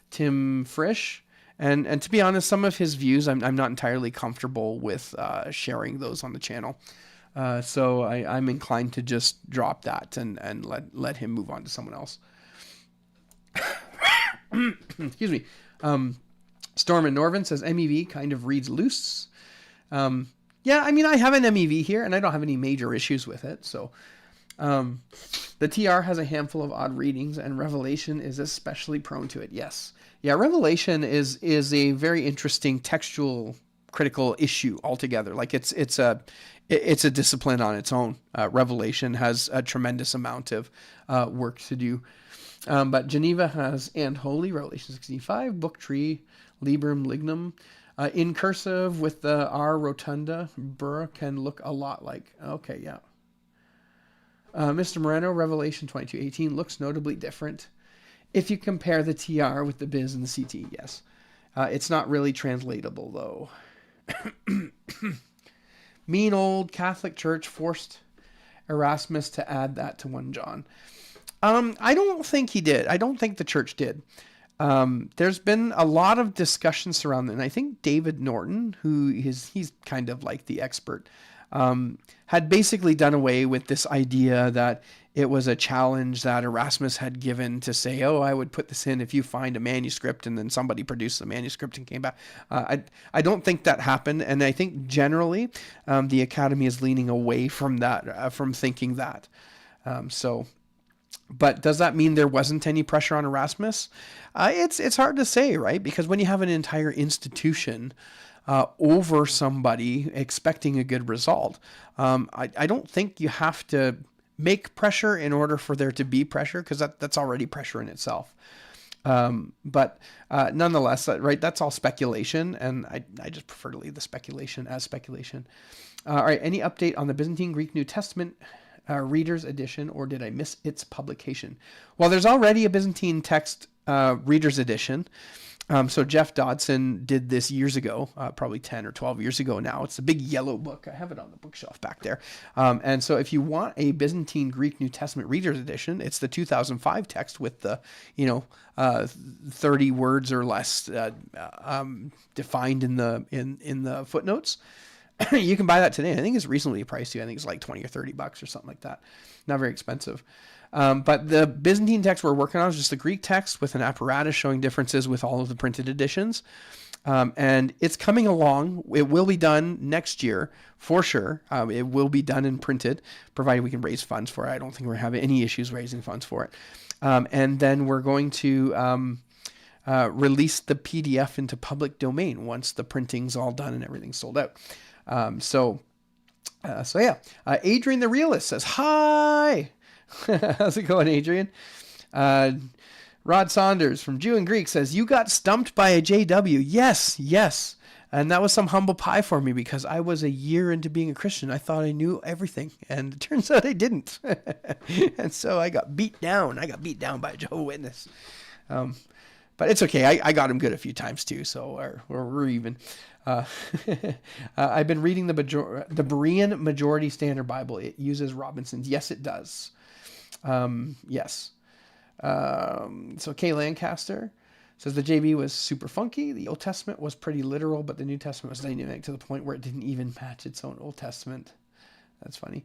Tim Frisch. And to be honest, some of his views I'm not entirely comfortable with sharing those on the channel. So I'm inclined to just drop that and let him move on to someone else. Excuse me. Storm and Norvin says MEV kind of reads loose. Yeah, I mean, I have an MEV here, and I don't have any major issues with it. So the TR has a handful of odd readings, and Revelation is especially prone to it. Yes. Yeah, Revelation is a very interesting textual critical issue altogether. Like it's a discipline on its own. Revelation has a tremendous amount of work to do. But Geneva has and Holy, Revelation 65, Book Tree, Librum Lignum. In cursive with the R rotunda, Burr can look a lot like. Okay, yeah. Mr. Moreno, Revelation 22:18 looks notably different. If you compare the TR with the Biz and the CT, yes. It's not really translatable, though. Mean old Catholic Church forced Erasmus to add that to 1 John. I don't think he did. I don't think the church did. There's been a lot of discussion surrounding it, and I think David Norton, he's kind of like the expert, had basically done away with this idea that it was a challenge that Erasmus had given to say, oh, I would put this in if you find a manuscript, and then somebody produced the manuscript and came back. I don't think that happened, and I think generally the Academy is leaning away from that, from thinking that. But does that mean there wasn't any pressure on Erasmus? It's hard to say, right? Because when you have an entire institution over somebody expecting a good result, I don't think you have to make pressure in order for there to be pressure, because that's already pressure in itself. But nonetheless, right, that's all speculation, and I just prefer to leave the speculation as speculation. All right, any update on the Byzantine Greek New Testament Reader's Edition, or did I miss its publication? Well, there's already a Byzantine Text Reader's Edition. So Jeff Dodson did this years ago, probably 10 or 12 years ago now. It's a big yellow book. I have it on the bookshelf back there. And so if you want a Byzantine Greek New Testament Reader's Edition, it's the 2005 text with the, 30 words or less defined in the footnotes. You can buy that today. I think it's reasonably priced too. I think it's like $20 or $30 or something like that. Not very expensive. But the Byzantine text we're working on is just the Greek text with an apparatus showing differences with all of the printed editions. And it's coming along. It will be done next year for sure. It will be done and printed, provided we can raise funds for it. I don't think we're having any issues raising funds for it. And then we're going to release the PDF into public domain once the printing's all done and everything's sold out. So yeah. Adrian the Realist says, hi. How's it going, Adrian? Rod Saunders from Jew and Greek says, you got stumped by a JW. Yes. And that was some humble pie for me, because I was a year into being a Christian. I thought I knew everything, and it turns out I didn't. And so I got beat down. I got beat down by a Jehovah's Witness. But it's okay. I got him good a few times too, so we're even. I've been reading the Berean Majority Standard Bible. It uses Robinson's. Yes, it does. Yes. So Kay Lancaster says the JB was super funky. The Old Testament was pretty literal, but the New Testament was dynamic to the point where it didn't even match its own Old Testament. That's funny.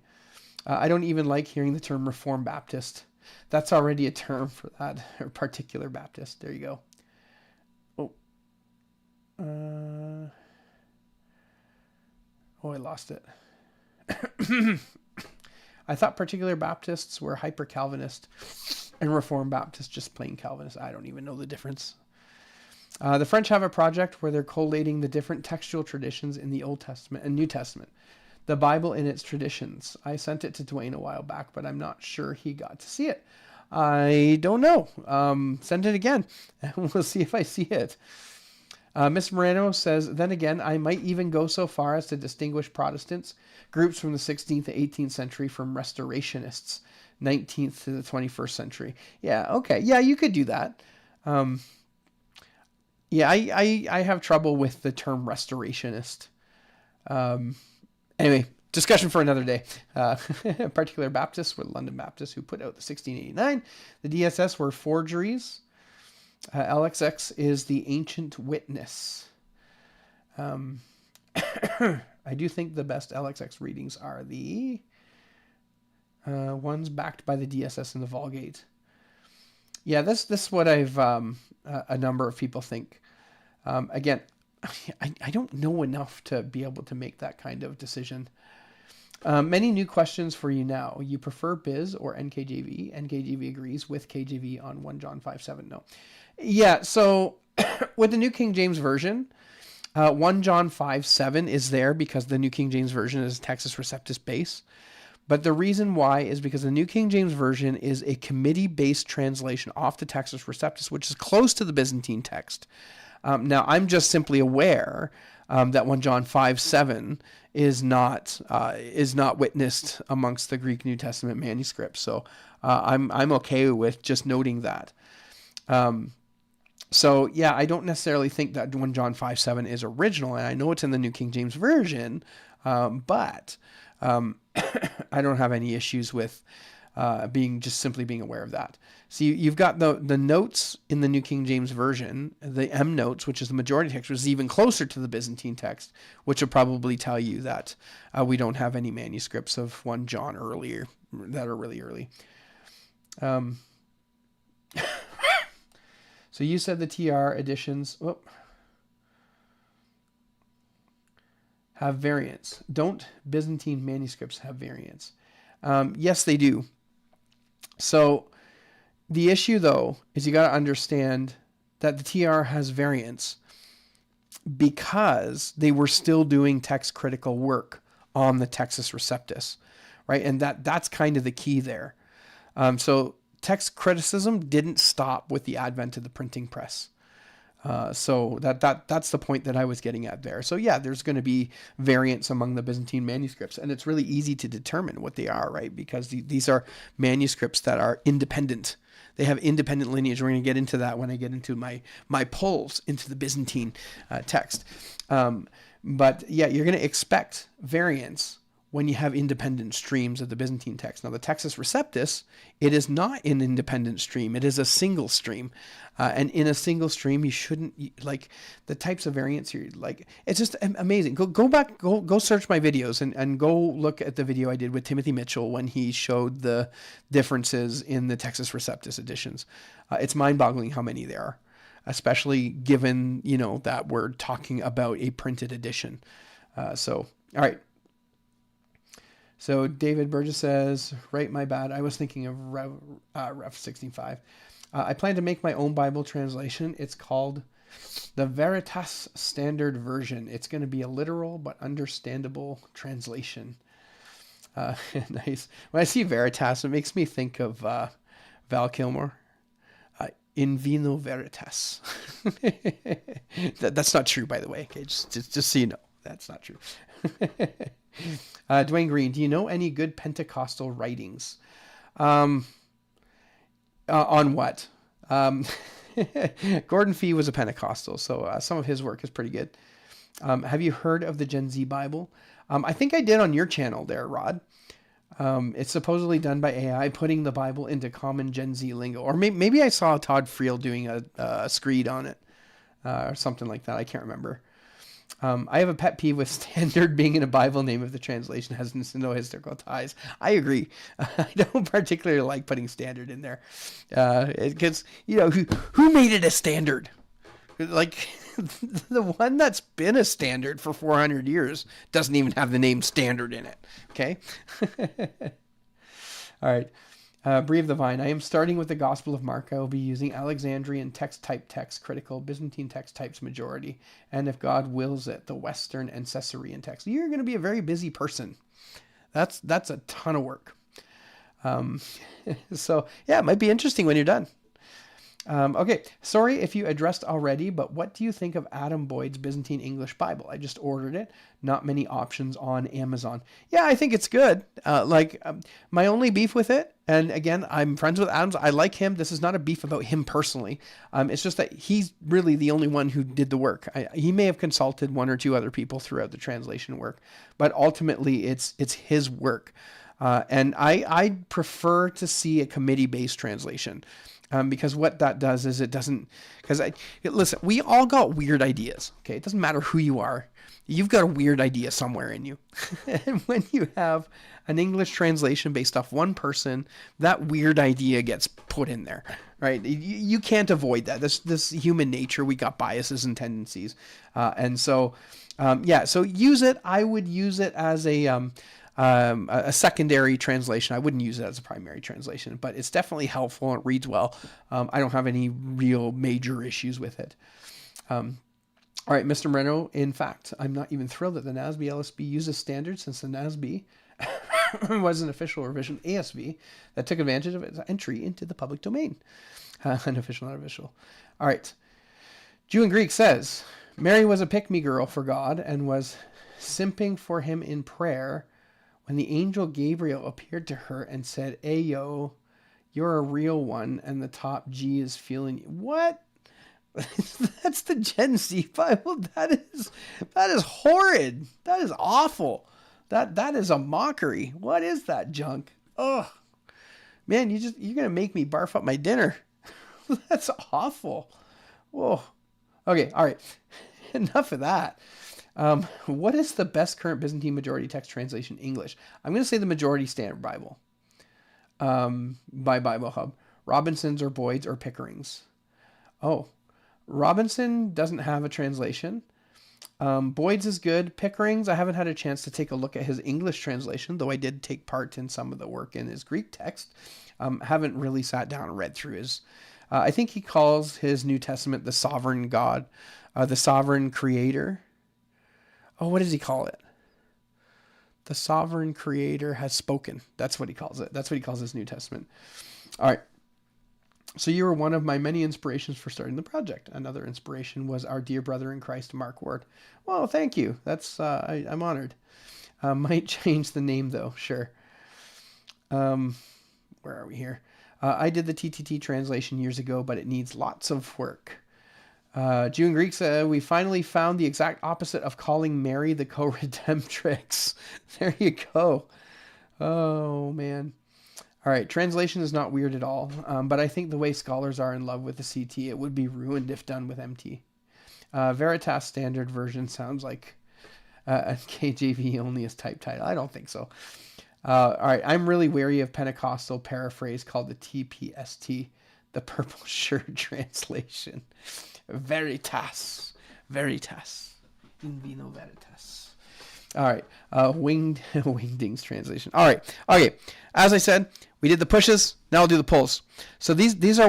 I don't even like hearing the term Reformed Baptist. That's already a term for that particular Baptist. There you go. I lost it. I thought particular Baptists were hyper-Calvinist and Reformed Baptists just plain Calvinist. I don't even know the difference. The French have a project where they're collating the different textual traditions in the Old Testament and New Testament. The Bible in its traditions. I sent it to Dwayne a while back, but I'm not sure he got to see it. I don't know. Send it again, and we'll see if I see it. Miss Moreno says, then again, I might even go so far as to distinguish Protestants, groups from the 16th to 18th century from restorationists, 19th to the 21st century. Yeah, okay. Yeah, you could do that. Yeah, I have trouble with the term restorationist. Anyway, discussion for another day. Particular Baptists were London Baptists who put out the 1689. The DSS were forgeries. LXX is the ancient witness. I do think the best LXX readings are the ones backed by the DSS and the Vulgate. Yeah, this is what I've a number of people think. Again, I don't know enough to be able to make that kind of decision. Many new questions for you now. You prefer Biz or NKJV? NKJV agrees with KJV on 1 John 5:7. No. Yeah, so with the New King James Version, 1 John 5:7 is there because the New King James Version is Textus Receptus base. But the reason why is because the New King James Version is a committee-based translation off the Textus Receptus, which is close to the Byzantine text. Now, I'm just simply aware that 1 John 5:7 is not witnessed amongst the Greek New Testament manuscripts. So I'm okay with just noting that. So yeah, I don't necessarily think that 1 John 5:7 is original, and I know it's in the New King James Version, but I don't have any issues with simply being aware of that. So you've got the notes in the New King James Version, the M notes, which is the majority text, which is even closer to the Byzantine text, which will probably tell you that we don't have any manuscripts of 1 John earlier that are really early. So you said the TR editions have variants. Don't Byzantine manuscripts have variants? Yes, they do. So the issue, though, is you got to understand that the TR has variants because they were still doing text critical work on the Textus Receptus, right? And that's kind of the key there. So text criticism didn't stop with the advent of the printing press. So that's the point that I was getting at there. So yeah, there's going to be variants among the Byzantine manuscripts, and it's really easy to determine what they are, right? Because these are manuscripts that are independent. They have independent lineage. We're going to get into that when I get into my pulls into the Byzantine text. But yeah, you're going to expect variants when you have independent streams of the Byzantine text. Now, the Textus Receptus, it is not an independent stream. It is a single stream. And in a single stream, you shouldn't, like, the types of variants here, like, it's just amazing. Go back, go search my videos and go look at the video I did with Timothy Mitchell when he showed the differences in the Textus Receptus editions. It's mind-boggling how many there are, especially given, that we're talking about a printed edition. All right. So David Burgess says, right, my bad. I was thinking of Rev 16:5. I plan to make my own Bible translation. It's called the Veritas Standard Version. It's going to be a literal but understandable translation. Nice. When I see Veritas, it makes me think of Val Kilmer. In vino veritas. That's not true, by the way. Okay, just so you know, that's not true. Dwayne Green, do you know any good Pentecostal writings? On what? Gordon Fee was a Pentecostal, so some of his work is pretty good. Have you heard of the Gen Z Bible? I think I did on your channel there, Rod. It's supposedly done by AI, putting the Bible into common Gen Z lingo. Or maybe I saw Todd Friel doing a screed on it, or something like that. I can't remember. I have a pet peeve with standard being in a Bible name if the translation has no historical ties. I agree. I don't particularly like putting standard in there. Because, who made it a standard? Like, the one that's been a standard for 400 years doesn't even have the name standard in it. Okay? All right. Brie of the Vine. I am starting with the Gospel of Mark. I will be using Alexandrian text critical, Byzantine text types majority, and if God wills it, the Western and Caesarean text. You're going to be a very busy person. That's a ton of work. So yeah, it might be interesting when you're done. Okay, sorry if you addressed already, but what do you think of Adam Boyd's Byzantine English Bible? I just ordered it. Not many options on Amazon. Yeah, I think it's good. My only beef with it, and again, I'm friends with Adams. I like him. This is not a beef about him personally. It's just that he's really the only one who did the work. He may have consulted one or two other people throughout the translation work, but ultimately it's his work. And I prefer to see a committee-based translation. Because what that does is it doesn't, listen, we all got weird ideas. Okay. It doesn't matter who you are. You've got a weird idea somewhere in you. And when you have an English translation based off one person, that weird idea gets put in there, right? You can't avoid that. This human nature, we got biases and tendencies. So use it. I would use it as a secondary translation. I wouldn't use it as a primary translation, but it's definitely helpful and it reads well. I don't have any real major issues with it. All right, Mr. Moreno, in fact, I'm not even thrilled that the NASB LSB uses standards since the NASB was an official revision ASV that took advantage of its entry into the public domain. Unofficial, not official. All right. Jew and Greek says, Mary was a pick-me girl for God and was simping for him in prayer when the angel Gabriel appeared to her and said, Ayo, you're a real one, and the top G is feeling you. What? That's the Gen Z Bible. That is horrid. That is awful. That is a mockery. What is that junk? Oh, man, you're gonna make me barf up my dinner. That's awful. Whoa. Okay, all right. Enough of that. What is the best current Byzantine majority text translation English? I'm going to say the Majority Standard Bible by Bible Hub. Robinson's or Boyd's or Pickering's. Oh, Robinson doesn't have a translation. Boyd's is good. Pickering's, I haven't had a chance to take a look at his English translation, though I did take part in some of the work in his Greek text. Haven't really sat down and read through his. I think he calls his New Testament the sovereign God, the sovereign creator. Oh, what does he call it? The sovereign creator has spoken. That's what he calls it. That's what he calls his New Testament. All right. So you were one of my many inspirations for starting the project. Another inspiration was our dear brother in Christ, Mark Ward. Well, thank you. That's I'm honored. Might change the name though. Sure. Where are we here? I did the TTT translation years ago, but it needs lots of work. Jew and Greek said, we finally found the exact opposite of calling Mary the co-redemptrix. There you go. Oh, man. All right, translation is not weird at all, but I think the way scholars are in love with the CT, it would be ruined if done with MT. Veritas Standard Version sounds like a KJV only as type title. I don't think so. All right, I'm really wary of Pentecostal paraphrase called the TPST, the Purple Shirt Translation. Veritas, in vino veritas. All right, Wingdings translation. All right, okay. As I said, we did the pushes. Now I'll do the pulls. So these are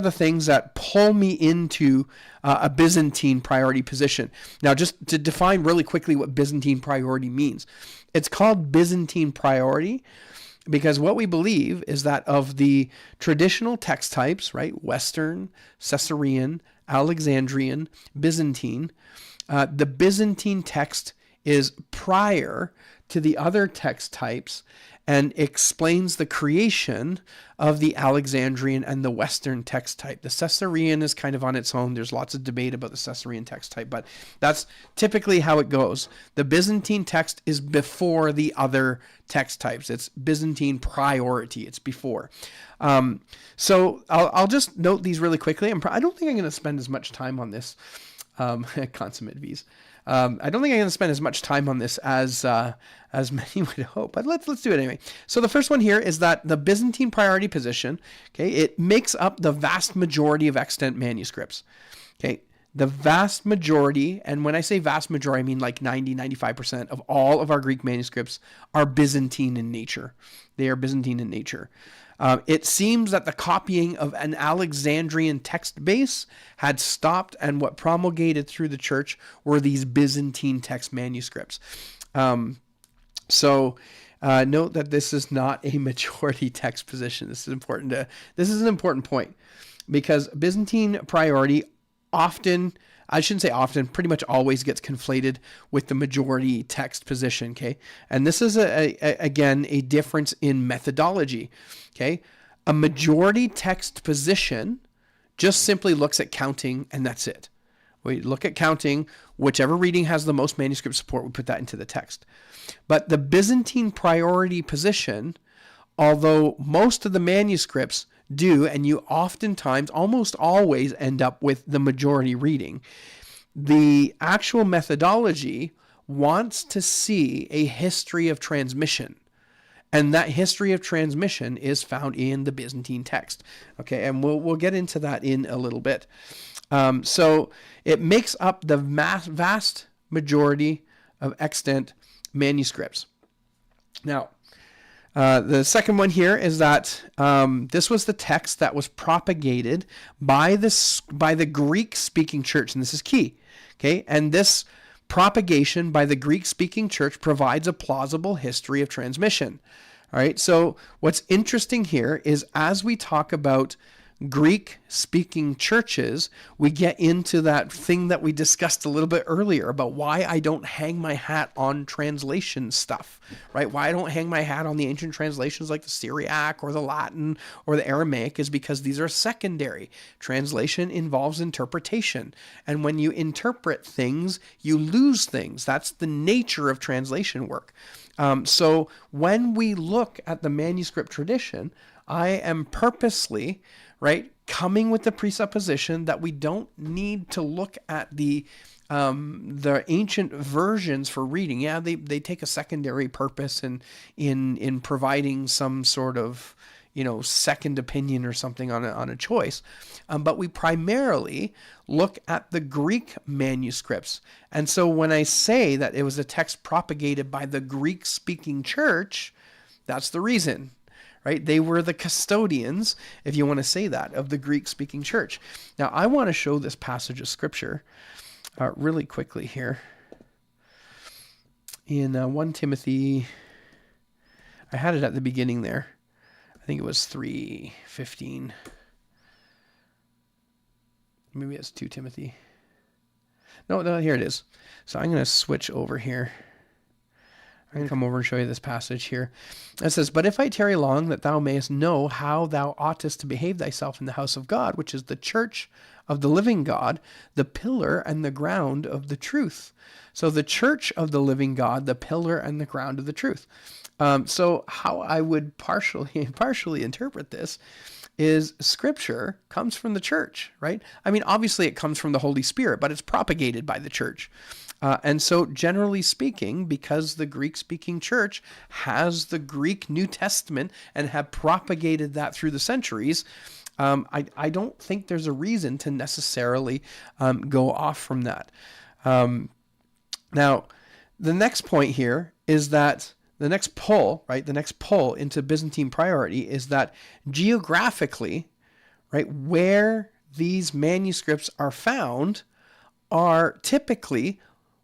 the things that pull me into a Byzantine priority position. Now, just to define really quickly what Byzantine priority means, it's called Byzantine priority because what we believe is that of the traditional text types, right, Western, Caesarean, Alexandrian, Byzantine, the Byzantine text is prior to the other text types and explains the creation of the Alexandrian and the Western text type. The Caesarean is kind of on its own. There's lots of debate about the Caesarean text type, but that's typically how it goes. The Byzantine text is before the other text types. It's Byzantine priority. It's before. So I'll just note these really quickly. I don't think I'm going to spend as much time on this. Consummate V's. I don't think I'm going to spend as much time on this as many would hope, but let's do it anyway. So the first one here is that the Byzantine priority position, okay, it makes up the vast majority of extant manuscripts. Okay, the vast majority, and when I say vast majority, I mean like 95% of all of our Greek manuscripts are Byzantine in nature. They are Byzantine in nature. It seems that the copying of an Alexandrian text base had stopped, and what promulgated through the church were these Byzantine text manuscripts. So Note that this is not a majority text position. This is an important point, because Byzantine priority often, I shouldn't say often, pretty much always gets conflated with the majority text position, okay? And this is, again, a difference in methodology, okay? A majority text position just simply looks at counting, and that's it. We look at counting, whichever reading has the most manuscript support, we put that into the text. But the Byzantine priority position, although most of the manuscripts do, and you oftentimes, almost always end up with the majority reading, the actual methodology wants to see a history of transmission. And that history of transmission is found in the Byzantine text. Okay, and we'll get into that in a little bit. So it makes up the vast majority of extant manuscripts. Now, the second one here is that this was the text that was propagated by the Greek-speaking church, and this is key. Okay, and this propagation by the Greek-speaking church provides a plausible history of transmission. All right, so what's interesting here is, as we talk about Greek-speaking churches, we get into that thing that we discussed a little bit earlier about why I don't hang my hat on translation stuff, right? Why I don't hang my hat on the ancient translations like the Syriac or the Latin or the Aramaic is because these are secondary. Translation involves interpretation, and when you interpret things, you lose things. That's the nature of translation work. So when we look at the manuscript tradition, I am purposely, right, coming with the presupposition that we don't need to look at the ancient versions for reading. Yeah, they take a secondary purpose in providing some sort of, second opinion or something on a choice. But we primarily look at the Greek manuscripts. And so when I say that it was a text propagated by the Greek-speaking church, that's the reason. Right? They were the custodians, if you want to say that, of the Greek-speaking church. Now, I want to show this passage of Scripture really quickly here. In 1 Timothy, I had it at the beginning there. I think it was 3:15. Maybe it's 2 Timothy. No, here it is. So I'm going to switch over here. I'm going to come over and show you this passage here. It says, "But if I tarry long, that thou mayest know how thou oughtest to behave thyself in the house of God, which is the church of the living God, the pillar and the ground of the truth." So the church of the living God, the pillar and the ground of the truth. So how I would partially interpret this is Scripture comes from the church, right? I mean, obviously it comes from the Holy Spirit, but it's propagated by the church. And so generally speaking, because the Greek-speaking church has the Greek New Testament and have propagated that through the centuries, I don't think there's a reason to necessarily go off from that. Now, the next point here is that the next pull into Byzantine priority is that geographically, right, where these manuscripts are found are typically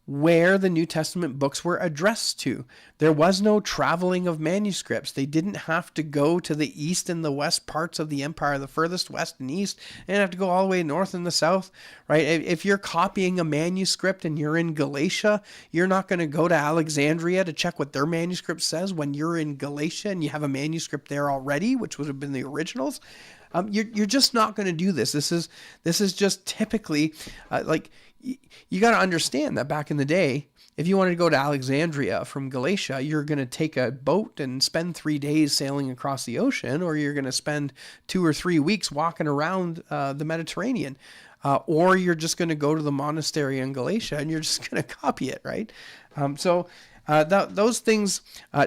where the New Testament books were addressed to. There was no traveling of manuscripts. They didn't have to go to the east and the west parts of the empire, the furthest west and east. They didn't have to go all the way north and the south, right? If you're copying a manuscript and you're in Galatia, you're not going to go to Alexandria to check what their manuscript says when you're in Galatia and you have a manuscript there already, which would have been the originals. You're just not going to do this. This is just typically you got to understand that back in the day, if you wanted to go to Alexandria from Galatia, you're going to take a boat and spend 3 days sailing across the ocean, or you're going to spend 2 or 3 weeks walking around the Mediterranean, or you're just going to go to the monastery in Galatia and you're just going to copy it, right? So those things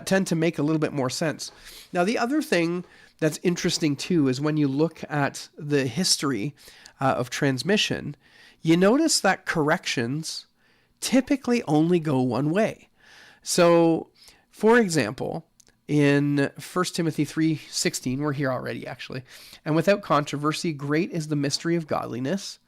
tend to make a little bit more sense. Now, the other thing that's interesting too is when you look at the history of transmission, you notice that corrections typically only go one way. So, for example, in 1 Timothy 3:16, we're here already actually, "And without controversy, great is the mystery of godliness.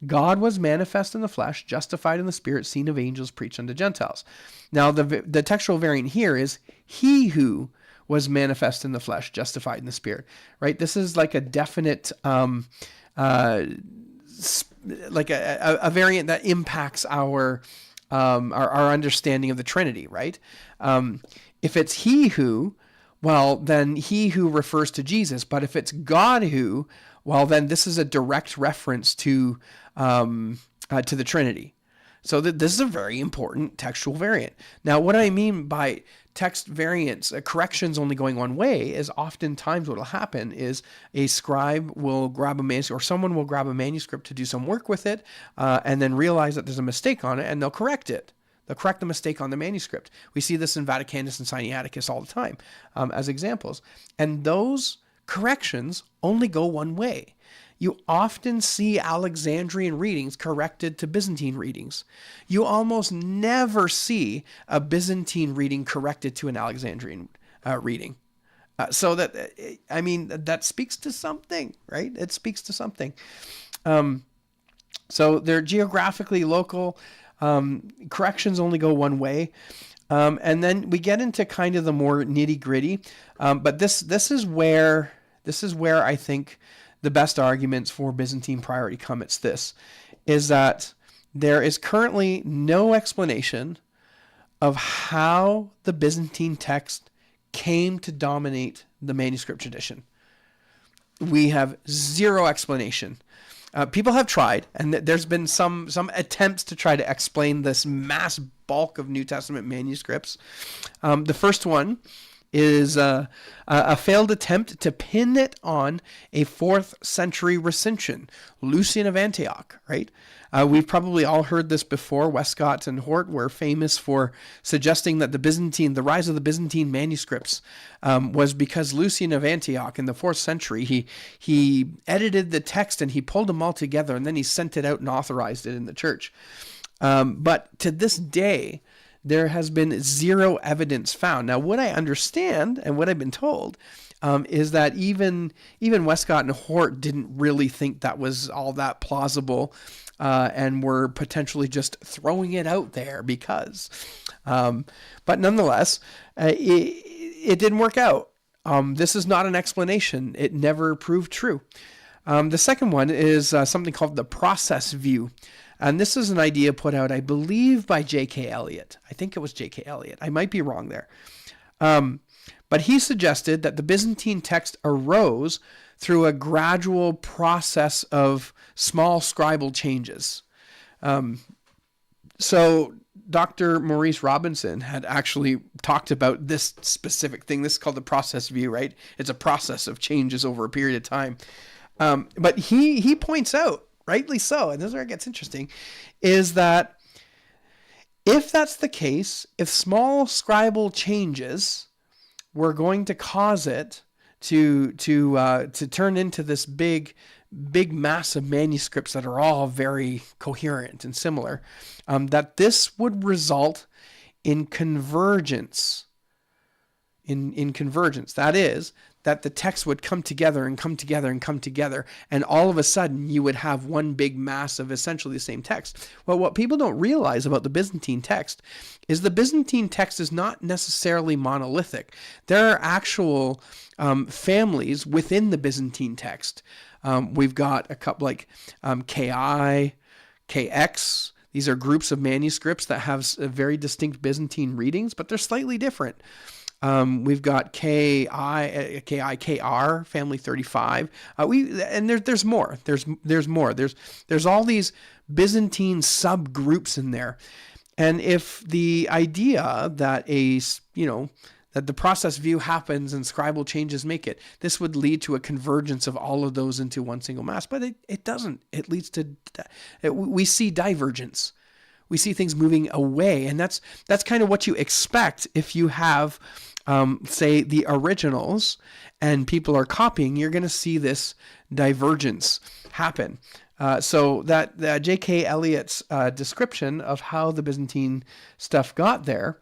God was manifest in the flesh, justified in the spirit, seen of angels, preached unto Gentiles. Now, the textual variant here is he who was manifest in the flesh, justified in the spirit, right? This is like a definite, like a variant that impacts our understanding of the Trinity, right? If it's he who, well, then he who refers to Jesus. But if it's God who, well, then this is a direct reference to the Trinity. So this is a very important textual variant. Now, what I mean by text variants, corrections only going one way, is oftentimes what will happen is a scribe will grab a manuscript, or someone will grab a manuscript to do some work with it, and then realize that there's a mistake on it, and they'll correct it. They'll correct the mistake on the manuscript. We see this in Vaticanus and Sinaiticus all the time as examples. And those corrections only go one way. You often see Alexandrian readings corrected to Byzantine readings. You almost never see a Byzantine reading corrected to an Alexandrian reading. So that speaks to something, right? It speaks to something. So they're geographically local. Corrections only go one way. And then we get into kind of the more nitty gritty. But this is where I think the best arguments for Byzantine priority come. It's this, is that there is currently no explanation of how the Byzantine text came to dominate the manuscript tradition. We have zero explanation. People have tried, and there's been some attempts to try to explain this mass bulk of New Testament manuscripts. The first one is a failed attempt to pin it on a 4th century recension, Lucian of Antioch, right? We've probably all heard this before. Westcott and Hort were famous for suggesting that the rise of the Byzantine manuscripts was because Lucian of Antioch in the 4th century, he edited the text and he pulled them all together, and then he sent it out and authorized it in the church. But to this day, there has been zero evidence found. Now, what I understand and what I've been told is that even Westcott and Hort didn't really think that was all that plausible, and were potentially just throwing it out there because. But nonetheless, it didn't work out. This is not an explanation. It never proved true. The second one is something called the process view. And this is an idea put out, I believe, by J.K. Elliott. I think it was J.K. Elliott. I might be wrong there. But he suggested that the Byzantine text arose through a gradual process of small scribal changes. So Dr. Maurice Robinson had actually talked about this specific thing. This is called the process view, right? It's a process of changes over a period of time. But he points out, rightly so, and this is where it gets interesting, is that if that's the case, if small scribal changes were going to cause it to turn into this big mass of manuscripts that are all very coherent and similar, that this would result in convergence. In convergence, that is, that the text would come together and come together and come together, and all of a sudden you would have one big mass of essentially the same text. Well, what people don't realize about the Byzantine text is the Byzantine text is not necessarily monolithic. There are actual families within the Byzantine text. We've got a couple like KI, KX. These are groups of manuscripts that have very distinct Byzantine readings, but they're slightly different. We've got KR, family 35. And there's more. There's more. There's all these Byzantine subgroups in there. And if the idea that that the process view happens and scribal changes make it, this would lead to a convergence of all of those into one single mass. But it doesn't. It leads to, we see divergence. We see things moving away. And that's kind of what you expect if you have, say, the originals and people are copying. You're going to see this divergence happen. So that J.K. Elliott's description of how the Byzantine stuff got there,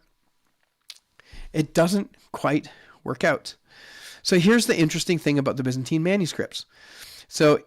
it doesn't quite work out. So here's the interesting thing about the Byzantine manuscripts. So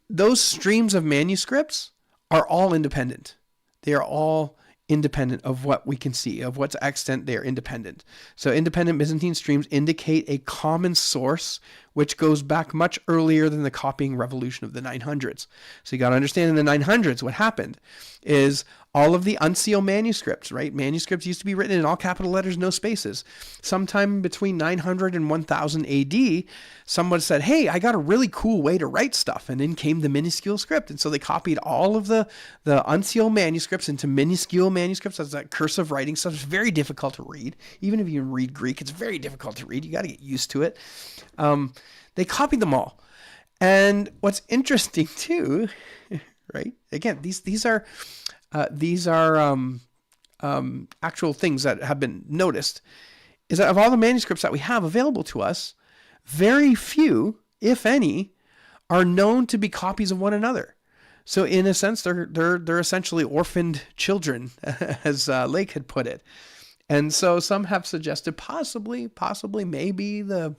those streams of manuscripts are all independent. They are all independent of what we can see, of what's extant. They are independent. So independent Byzantine streams indicate a common source which goes back much earlier than the copying revolution of the 900s. So you got to understand, in the 900s, what happened is all of the unsealed manuscripts, right? Manuscripts used to be written in all capital letters, no spaces. Sometime between 900 and 1000 AD, someone said, hey, I got a really cool way to write stuff. And in came the minuscule script. And so they copied all of the unsealed manuscripts into minuscule manuscripts. That's that cursive writing stuff. It's very difficult to read. Even if you read Greek, it's very difficult to read. You got to get used to it. They copied them all. And what's interesting too, right? Again, these are actual things that have been noticed, is that of all the manuscripts that we have available to us, very few, if any, are known to be copies of one another. So in a sense, they're essentially orphaned children, as Lake had put it. And so some have suggested possibly, maybe the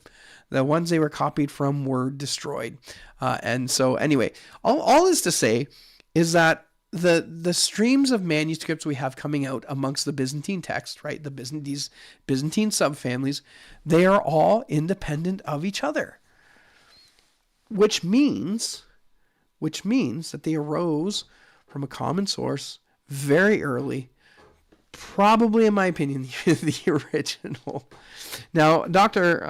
ones they were copied from were destroyed. And so anyway, all is to say is that the streams of manuscripts we have coming out amongst the Byzantine text, right? These Byzantine subfamilies, they are all independent of each other, which means that they arose from a common source very early, probably, in my opinion, the original. Now, Dr.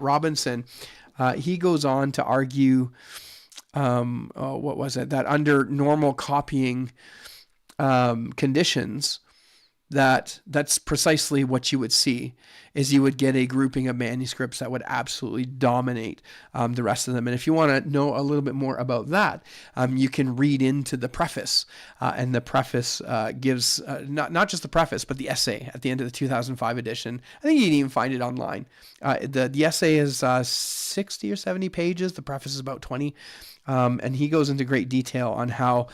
Robinson, he goes on to argue, that under normal copying conditions, that's precisely what you would see, is you would get a grouping of manuscripts that would absolutely dominate the rest of them. And if you want to know a little bit more about that, you can read into the preface, and the preface gives not just the preface, but the essay at the end of the 2005 edition. I think you can even find it online. The essay is 60 or 70 pages. The preface is about 20. And he goes into great detail on how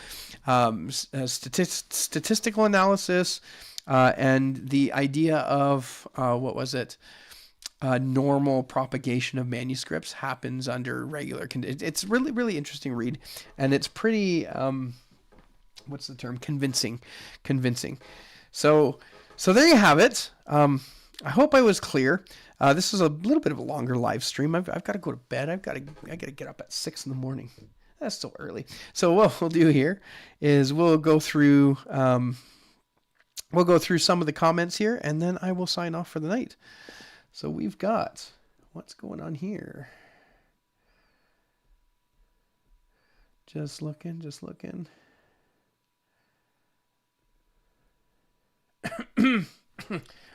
statistical analysis and the idea of normal propagation of manuscripts happens under regular conditions. It's really, really interesting read, and it's pretty convincing. So there you have it. I hope I was clear. This is a little bit of a longer live stream. I've got to go to bed. I got to get up at 6 a.m. That's so early. So what we'll do here is we'll go through some of the comments here, and then I will sign off for the night. So we've got, what's going on here? Just looking.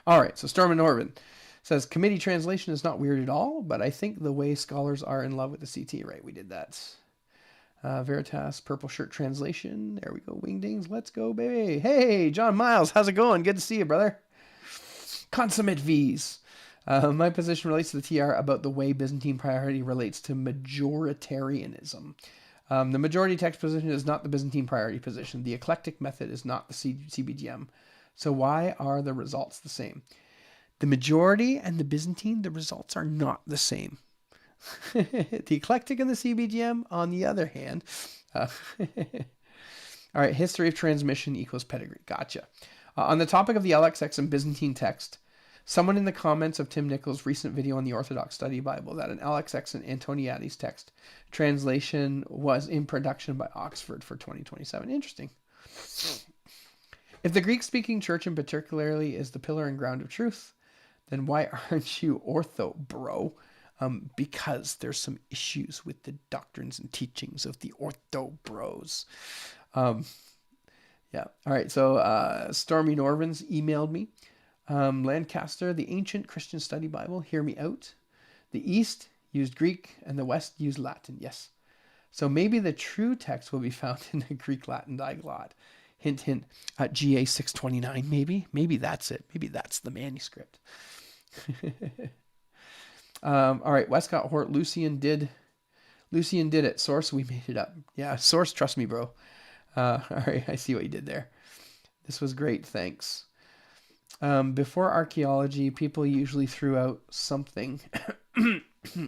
All right, so Storm and Norvin says, committee translation is not weird at all, but I think the way scholars are in love with the CT, right? We did that. Veritas Purple Shirt translation. There we go. Wingdings. Let's go, baby. Hey, John Miles. How's it going? Good to see you, brother. Consummate V's. My position relates to the TR about the way Byzantine priority relates to majoritarianism. The majority text position is not the Byzantine priority position. The eclectic method is not the CBGM. So why are the results the same? The majority and the Byzantine, the results are not the same. The eclectic and the CBGM, on the other hand. All right, history of transmission equals pedigree. Gotcha. On the topic of the LXX and Byzantine text, someone in the comments of Tim Nichols' recent video on the Orthodox Study Bible that an LXX and Antoniades text translation was in production by Oxford for 2027. Interesting. If the Greek-speaking church in particularly is the pillar and ground of truth, then why aren't you ortho, bro? Because there's some issues with the doctrines and teachings of the ortho bros. Yeah. All right. So Stormy Norvins emailed me. Lancaster, the ancient Christian study Bible, hear me out. The East used Greek and the West used Latin. Yes. So maybe the true text will be found in the Greek-Latin diglot. Hint, hint. GA 629, maybe. Maybe that's it. Maybe that's the manuscript. All right, Westcott Hort, Lucian did it. Source, we made it up. Yeah, source, trust me, bro. All right, I see what you did there. This was great, thanks. Before archaeology, people usually threw out something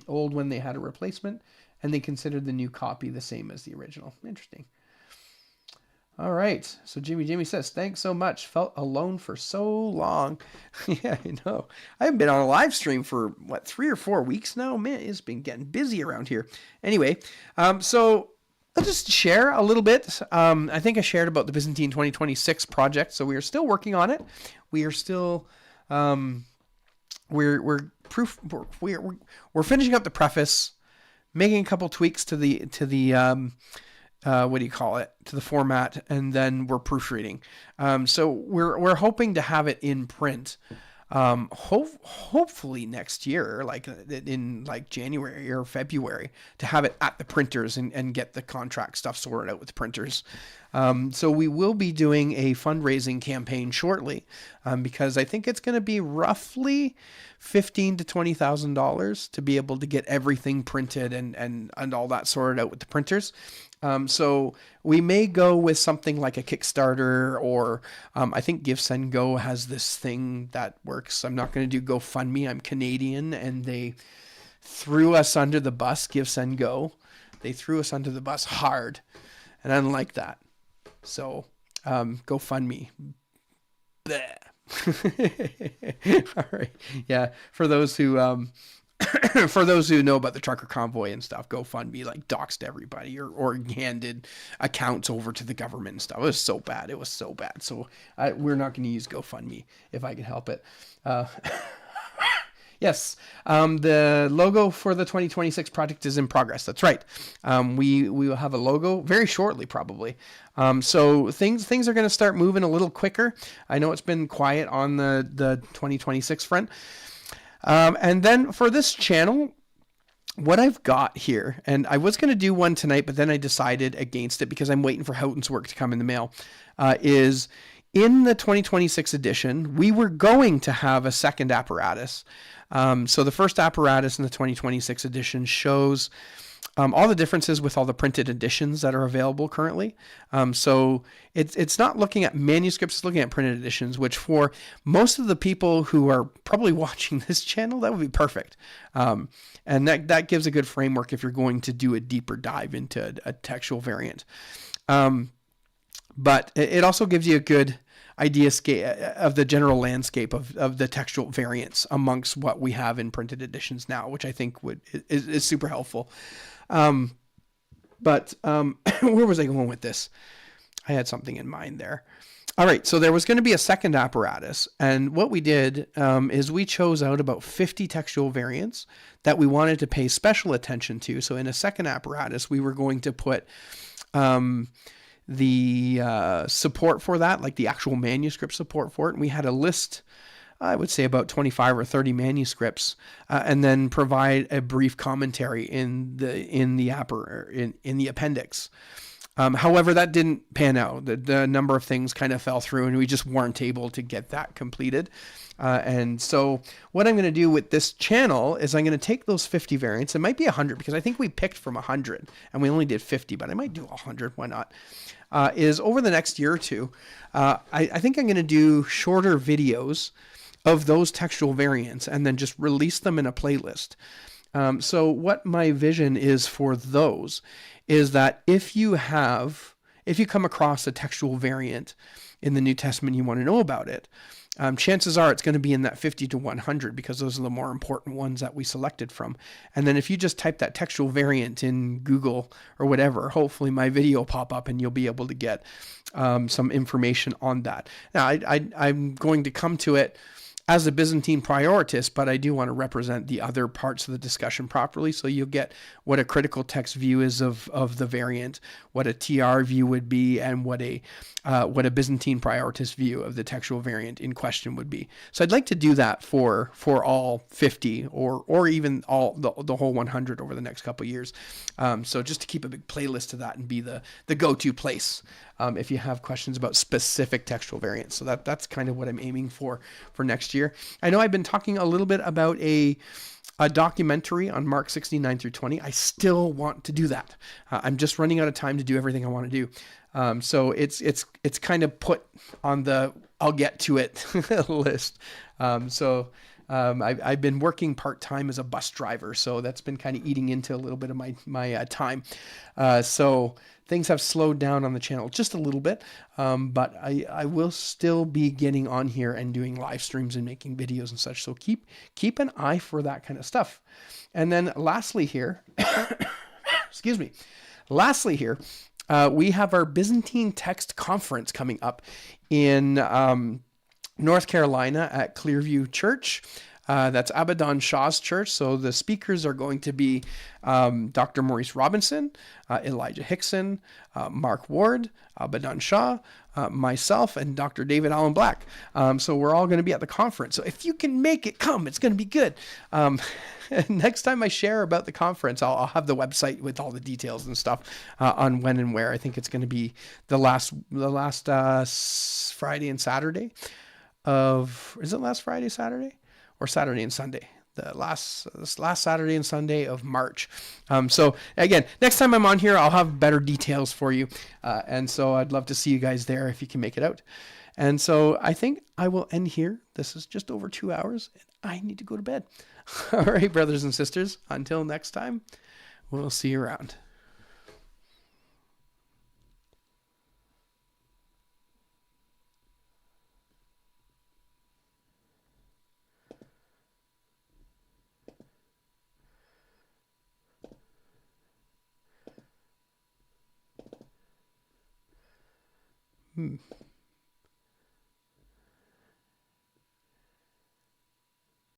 old when they had a replacement, and they considered the new copy the same as the original. Interesting. All right. So Jimmy says, thanks so much. Felt alone for so long. Yeah, I know. I haven't been on a live stream for, 3 or 4 weeks now? Man, it's been getting busy around here. Anyway, so I'll just share a little bit. I think I shared about the Byzantine 2026 project. So we are still working on it. We are still, we're finishing up the preface, making a couple tweaks to the what do you call it, to the format, and then we're proofreading. So we're hoping to have it in print, hopefully next year, like in like January or February, to have it at the printers and get the contract stuff sorted out with the printers. So we will be doing a fundraising campaign shortly, because I think it's going to be roughly $15,000 to $20,000 to be able to get everything printed and all that sorted out with the printers. So we may go with something like a Kickstarter, or I think Give Send Go has this thing that works. I'm not going to do GoFundMe. I'm Canadian, and they threw us under the bus. Give Send Go, they threw us under the bus hard, and I don't like that. So GoFundMe. All right. Yeah. For those who for those who know about the trucker convoy and stuff, GoFundMe like doxed everybody or handed accounts over to the government and stuff. It was so bad. It was so bad. So we're not going to use GoFundMe if I can help it. Yes, the logo for the 2026 project is in progress. That's right. We will have a logo very shortly, probably. So things are going to start moving a little quicker. I know it's been quiet on the 2026 front. And then for this channel, what I've got here, and I was going to do one tonight, but then I decided against it because I'm waiting for Houghton's work to come in the mail, is in the 2026 edition, we were going to have a second apparatus. So the first apparatus in the 2026 edition shows all the differences with all the printed editions that are available currently. So it's not looking at manuscripts, it's looking at printed editions, which for most of the people who are probably watching this channel, that would be perfect. And that gives a good framework if you're going to do a deeper dive into a textual variant. But it also gives you a good idea of the general landscape of the textual variants amongst what we have in printed editions now, which I think is super helpful. But where was I going with this? I had something in mind there. All right, so there was going to be a second apparatus, and what we did is we chose out about 50 textual variants that we wanted to pay special attention to. So in a second apparatus, we were going to put the support for that, like the actual manuscript support for it. And we had a list, I would say about 25 or 30 manuscripts, and then provide a brief commentary in the appendix. However, that didn't pan out. The number of things kind of fell through, and we just weren't able to get that completed. And so what I'm going to do with this channel is I'm going to take those 50 variants. It might be 100 because I think we picked from 100 and we only did 50, but I might do 100. Why not? Is over the next year or two, I think I'm going to do shorter videos of those textual variants and then just release them in a playlist. So what my vision is for those is that if you come across a textual variant in the New Testament, you want to know about it, chances are it's going to be in that 50 to 100 because those are the more important ones that we selected from. And then if you just type that textual variant in Google or whatever, hopefully my video will pop up and you'll be able to get some information on that. Now, I'm going to come to it as a Byzantine prioritist, but I do want to represent the other parts of the discussion properly. So you'll get what a critical text view is of the variant, what a TR view would be, and what a Byzantine prioritist view of the textual variant in question would be. So I'd like to do that for all 50 or even all the whole 100 over the next couple of years. So just to keep a big playlist of that and be the go-to place if you have questions about specific textual variants. So that's kind of what I'm aiming for next year. I know I've been talking a little bit about a documentary on Mark 16:9 through 20. I still want to do that. I'm just running out of time to do everything I want to do. So it's kind of put on the I'll get to it list. So I've been working part-time as a bus driver, so that's been kind of eating into a little bit of my time. So things have slowed down on the channel just a little bit, but I will still be getting on here and doing live streams and making videos and such. So keep an eye for that kind of stuff. And then lastly here, excuse me, lastly here, we have our Byzantine Text conference coming up in North Carolina at Clearview Church. That's Abaddon Shaw's church. So the speakers are going to be Dr. Maurice Robinson, Elijah Hickson, Mark Ward, Abaddon Shaw, myself, and Dr. David Allen Black. So we're all going to be at the conference. So if you can make it, come. It's going to be good. Next time I share about the conference, I'll have the website with all the details and stuff on when and where. I think it's going to be the last Friday and Saturday of, is it last Friday, Saturday? Or Saturday and Sunday, the last Saturday and Sunday of March. So again, next time I'm on here, I'll have better details for you. And so I'd love to see you guys there if you can make it out. And so I think I will end here. This is just over 2 hours and I need to go to bed. All right, brothers and sisters, until next time, we'll see you around. Hmm.